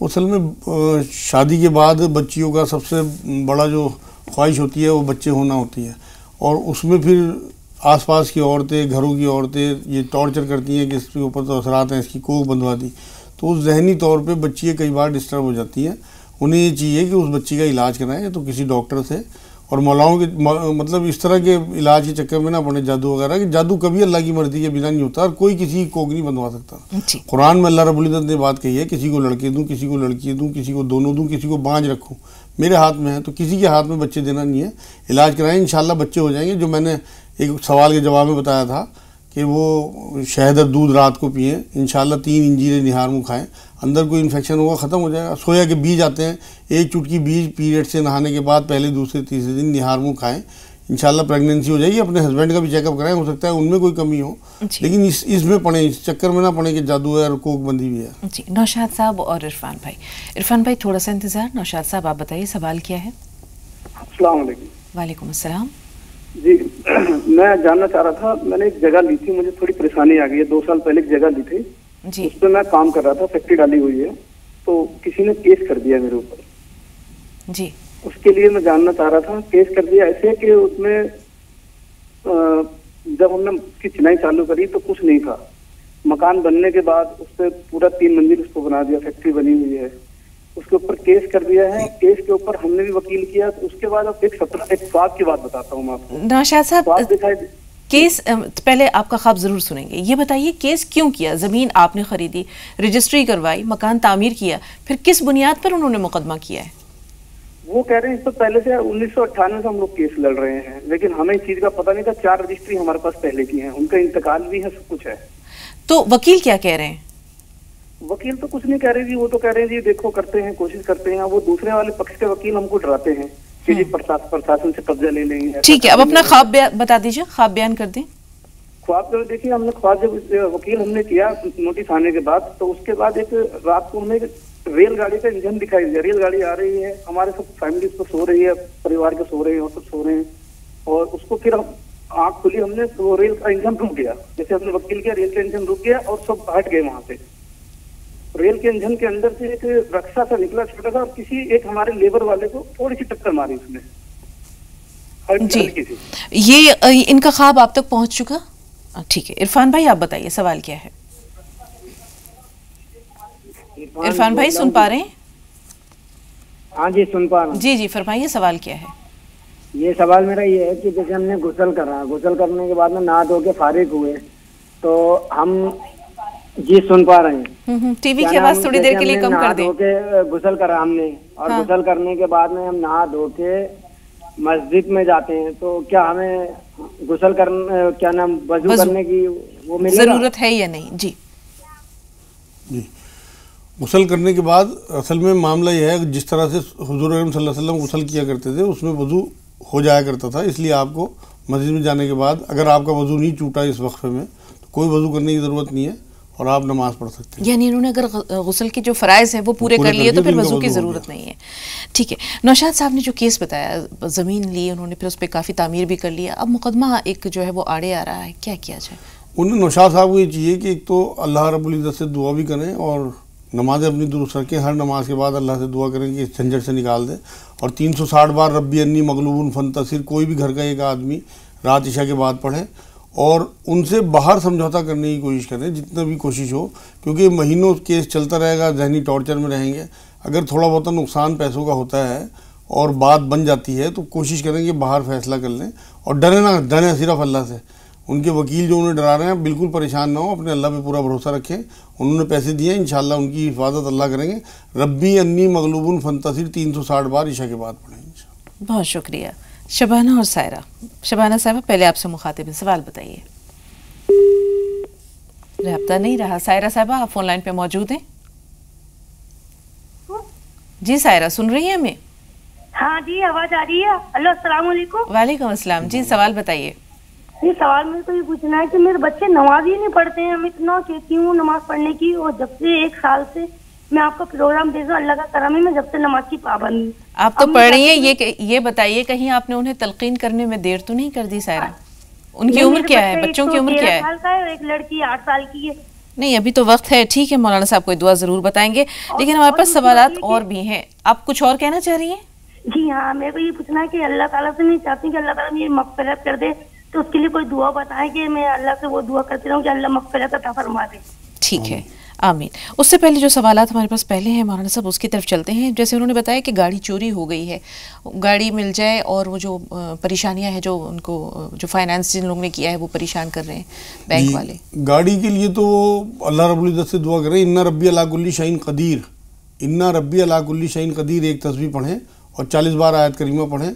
असल में शादी के बाद बच्चियों का सबसे बड़ा जो ख्वाहिश होती है वो बच्चे होना होती है, और उसमें फिर आसपास की औरतें, घरों की औरतें ये टॉर्चर करती हैं कि इसके ऊपर तो असरात हैं, इसकी कोख बंधवा दी, तो उस जहनी तौर पे बच्चियाँ कई बार डिस्टर्ब हो जाती हैं। उन्हें ये चाहिए कि उस बच्ची का इलाज कराएं तो किसी डॉक्टर से, और मौलाओं के मतलब इस तरह के इलाज के चक्कर में ना पड़े जादू वगैरह, कि जादू कभी अल्लाह की मर्जी के बिना नहीं होता और कोई किसी की कोख नहीं बनवा सकता। कुरान में अल्लाह रब्बुल इज़्ज़त ने बात कही है, किसी को लड़के दूँ, किसी को लड़की दूँ, किसी को दोनों दूँ, किसी को बांझ रखूँ, मेरे हाथ में है। तो किसी के हाथ में बच्चे देना नहीं है, इलाज कराएं, इंशाल्लाह बच्चे हो जाएंगे। जो मैंने एक सवाल के जवाब में बताया था कि वो शहद और दूध रात को पिएं, इंशाल्लाह 3 इंजीरें निहार मुँह खाएँ, अंदर कोई इन्फेक्शन होगा ख़त्म हो जाएगा। सोया के बीज आते हैं, 1 चुटकी बीज पीरियड से नहाने के बाद पहले, दूसरे, तीसरे दिन निहार मुँह खाएँ, इंशाल्लाह प्रेगनेंसी हो जाएगी। अपने हस्बैंड का भी चेकअप कराएं, हो सकता है उनमें कोई कमी हो, लेकिन इसमें पड़े, इस चक्कर में ना पड़े कि जादू है और कोक बंदी भी है। जी। नौशाद साहब और इरफान भाई थोड़ा सा इंतज़ार। नौशाद साहब आप बताइए, सवाल क्या है? अस्सलाम वालेकुम। वालेकुम अस्सलाम। जी, मैं जानना चाह रहा था, मैंने एक जगह ली थी, मुझे थोड़ी परेशानी आ गई है। 2 साल पहले एक जगह ली थी जी, उस पर मैं काम कर रहा था, फैक्ट्री डाली हुई है, तो किसी ने केस कर दिया मेरे ऊपर जी। उसके लिए मैं जानना चाह रहा था, केस कर दिया ऐसे कि उसमें जब हमने उसकी चिनाई चालू करी तो कुछ नहीं था, मकान बनने के बाद उस पर पूरा 3 मंजिल उसको बना दिया, फैक्ट्री बनी हुई है, उसके ऊपर केस कर दिया है। केस के ऊपर हमने भी वकील किया, तो उसके बाद अब एक ख्वाब की बात बताता हूँ मैं आपको। नौशाद साहब, केस पहले आपका ख्वाब जरूर सुनेंगे, ये बताइए केस क्यों किया? जमीन आपने खरीदी, रजिस्ट्री करवाई, मकान तामीर किया, फिर किस बुनियाद पर उन्होंने मुकदमा किया है? वो कह रहे हैं इस तो पहले से 1998 से हम लोग केस लड़ रहे हैं, लेकिन हमें इस चीज का पता नहीं था। 4 रजिस्ट्री हमारे पास पहले की हैं, उनका इंतकाल भी है, सब कुछ है। तो वकील क्या कह रहे हैं? वकील तो कुछ नहीं कह रहे जी, वो तो कह रहे हैं जी देखो करते हैं, कोशिश करते हैं। वो दूसरे वाले पक्ष के वकील हमको डराते हैं फिर प्रशासन से कब्जा ले लेंगे। ठीक है, अब अपना ख्वाब बता दीजिए, ख्वाब बयान कर दें। ख्वाब तो देखिए, हमने ख्वाब जब वकील हमने किया नोटिस आने के बाद, तो उसके बाद एक रात को हमें रेलगाड़ी का इंजन दिखाई दिया। रेलगाड़ी आ रही है, हमारे सब फैमिली तो सो रही है, परिवार के सो रहे हैं और सब सो रहे हैं, और उसको फिर आँख खुली हमने तो रेल का इंजन रुक गया। जैसे हमने वकील किया, रेल का इंजन रुक गया और सब हट गए वहां से। रेल के इंजन के अंदर से एक रक्षा सा निकला छोटा सा, और किसी एक हमारे लेबर वाले को थोड़ी सी टक्कर मारी उसने। जी, ये इनका ख्वाब आप तक पहुंच चुका? ठीक है, इरफान भाई आप बताइए सवाल क्या है। इरफान भाई सुन पा रहे हैं? हाँ जी सुन पा रहा हूँ। जी जी फरमाइए, सवाल क्या है? ये सवाल मेरा ये है कि जैसे हमने गुस्ल करा, गुस्ल करने के बाद में नहा धो के फारिग हुए, तो हम जी सुन पा रहे हैं। टीवी की आवाज थोड़ी देर के लिए कम कर दें। गुस्ल करा हमने, और हाँ। गुस्ल करने के बाद में हम नहा धो के मस्जिद में जाते हैं, तो क्या हमें गुस्ल करने क्या नाम वजू करने की वो जरूरत है या नहीं? जी जी, गुस्ल करने के बाद असल में मामला यह है, जिस तरह से हुजूर अकरम सल्लल्लाहु अलैहि वसल्लम गुस्ल किया करते थे उसमें वजू हो जाया करता था। इसलिए आपको मस्जिद में जाने के बाद अगर आपका वजू नहीं टूटा इस वक्फे में, तो कोई वजू करने की ज़रूरत नहीं है और आप नमाज पढ़ सकते हैं। यानी इन्होंने अगर गुस्ल के जो फ़राइज़ हैं वो पूरे कर लिए तो फिर वजू की ज़रूरत नहीं है। ठीक है, नौशाद साहब ने जो केस बताया, ज़मीन ली उन्होंने, फिर उस पर काफ़ी तामीर भी कर लिया, अब मुकदमा एक जो है वो आड़े आ रहा है, क्या किया जाए? उन्हें नौशाद साहब को ये चाहिए कि एक तो अल्लाह रब्बुल इज़्ज़त से दुआ भी करें और नमाज़ें अपनी दुरुस्त रखें। हर नमाज के बाद अल्लाह से दुआ करें कि इस झंझट से निकाल दे, और 360 बार रब्बी अन्नी मगलूबुन फंतसिर कोई भी घर का एक आदमी रात इशा के बाद पढ़े, और उनसे बाहर समझौता करने की कोशिश करें जितना भी कोशिश हो, क्योंकि महीनों केस चलता रहेगा, जहनी टॉर्चर में रहेंगे। अगर थोड़ा बहुत नुकसान पैसों का होता है और बात बन जाती है तो कोशिश करें कि बाहर फैसला कर लें, और डरें सिर्फ अल्लाह से। उनके वकील जो उन्हें डरा रहे हैं बिल्कुल परेशान ना हो, अपने अल्लाह पे पूरा भरोसा रखें। उन्होंने पैसे दिए, इंशाल्लाह उनकी हिफाजत अल्लाह करेंगे। रब्बी अन्नी मगलूबुन फंतसिर 360 बार ईशा के बाद पढ़ेंगे। बहुत शुक्रिया। शबाना और सायरा। शबाना साहब पहले आपसे मुखातिब है, सवाल बताइए। रब्ता नहीं रहा। सायरा साहबा आप फोन लाइन पे मौजूद हैं? जी सायरा सुन रही हैं हमें? हाँ जी आवाज आ रही है। हेलो अस्सलाम वालेकुम। वालेकुम अस्सलाम। जी सवाल बताइए। ये सवाल मेरे को ये पूछना है कि मेरे बच्चे नमाज ही नहीं पढ़ते हैं। हम इतना कहती हूँ नमाज पढ़ने की, और जब से 1 साल से मैं आपका प्रोग्राम देख रहा हूँ, अल्लाह का करम है, मैं जब से नमाज की पाबंद। आप तो पढ़ रही हैं, ये बताइए कहीं आपने उन्हें तलकीन करने में देर तो नहीं कर दी सायरा? उनकी उम्र क्या है? बच्चों की उम्र क्या है? 13 साल का है और एक लड़की 8 साल की है। नहीं अभी तो वक्त है। ठीक है, मौलाना साहब कोई दुआ जरूर बताएंगे, लेकिन हमारे पास सवालात और भी हैं। आप कुछ और कहना चाह रही हैं? जी हाँ, मेरे को ये पूछना है कि अल्लाह ताला से नहीं चाहती कि अल्लाह ताला मेरी मग़फ़िरत कर दे, तो उसके लिए कोई दुआ बताएं कि मैं अल्लाह से वो दुआ करती रहूं कि अल्लाह मग़फ़िरत अता फरमा दे। ठीक है, आमीन। उससे पहले जो सवालात हमारे पास पहले हैं मौलाना साहब उसकी तरफ चलते हैं। जैसे उन्होंने बताया कि गाड़ी चोरी हो गई है, गाड़ी मिल जाए, और वो जो परेशानियां हैं जो उनको जो फाइनेंस जिन लोगों ने किया है वो परेशान कर रहे हैं बैंक वाले। गाड़ी के लिए तो अल्लाह रब्बुल इज़्ज़त से दुआ करें, इन्ना रब्बी अला कुल्ली शैइन कदीर, इन्ना रब्बी अला कुल्ली शैइन कदीर एक तस्बीह पढ़ें और 40 बार आयत करीमा पढ़ें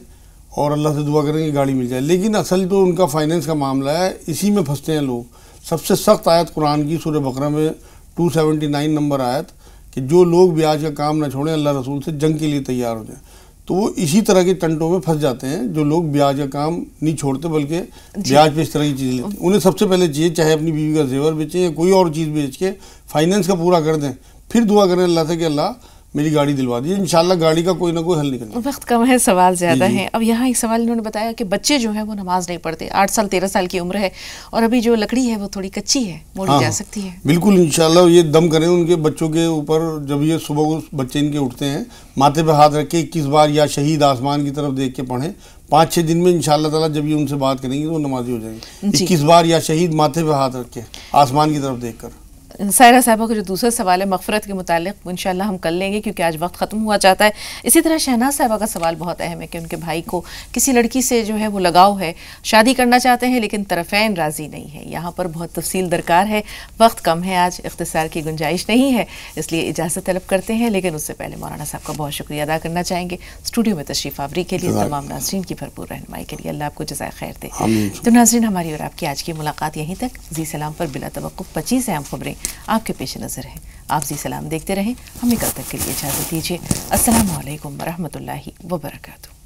और अल्लाह से दुआ करें कि गाड़ी मिल जाए। लेकिन असल तो उनका फाइनेंस का मामला है, इसी में फंसते हैं लोग। सबसे सख्त आयत कुरान की सूरह बकरा में 279 नंबर आयत कि जो लोग ब्याज का काम ना छोड़ें अल्लाह रसूल से जंग के लिए तैयार हो जाएं, तो वो इसी तरह के टंटों में फंस जाते हैं। जो लोग ब्याज का काम नहीं छोड़ते बल्कि ब्याज पे इस तरह की चीज़ें लेते हैं, उन्हें सबसे पहले चाहिए चाहे अपनी बीवी का जेवर बेचें या कोई और चीज़ बेच के फाइनेंस का पूरा कर दें, फिर दुआ करें अल्लाह से कि अल्लाह मेरी गाड़ी दिलवा दी, इंशाल्लाह गाड़ी का कोई ना कोई हल निकलेगा। वक्त कम है, सवाल ज़्यादा हैं। अब यहाँ एक सवाल इन्होंने बताया कि बच्चे जो हैं वो नमाज नहीं पढ़ते, 8 साल 13 साल की उम्र है, और अभी जो लकड़ी है वो थोड़ी कच्ची है, मोड़ी जा सकती है? बिल्कुल इंशाल्लाह ये दम करें उनके बच्चों के ऊपर। जब ये सुबह बच्चे इनके उठते हैं, माथे पे हाथ रख के 21 बार या शहीद आसमान की तरफ देख के पढ़ें। 5-6 दिन में इंशाल्लाह ताला जब ये उनसे बात करेंगे तो नमाजी हो जाएंगे। 21 बार या शहीद माथे पे हाथ रख के आसमान की तरफ देख कर। सायरा साहबा का जो दूसरा सवाल है मग़फ़िरत के मुतालिक, इंशाल्लाह हम कर लेंगे क्योंकि आज वक्त ख़त्म हुआ चाहता है। इसी तरह शहनाज साहबा का सवाल बहुत अहम है कि उनके भाई को किसी लड़की से जो है वो लगाव है, शादी करना चाहते हैं लेकिन तरफ़ैन राज़ी नहीं है। यहाँ पर बहुत तफसील दरकार है, वक्त कम है, आज इख्तिसार की गुंजाइश नहीं है, इसलिए इजाज़त तलब करते हैं। लेकिन उससे पहले मौलाना साहब का बहुत शुक्रिया अदा करना चाहेंगे स्टूडियो में तशरीफ़ आवरी के लिए, तमाम नाज़रीन की भरपूर रहनुमाई के लिए। अल्लाह आपको जज़ाए खैर दे। तो नाज़रीन हमारी और आपकी आज की मुलाकात यहीं तक। जी सलाम पर बिला तवक्कुफ़ 25 अहम खबरें आपके पेश नज़र है। आप जी सलाम देखते रहें। हमें कल तक के लिए इजाज़त दीजिए। अस्सलामु अलैकुम व रहमतुल्लाहि व बरकातुहू।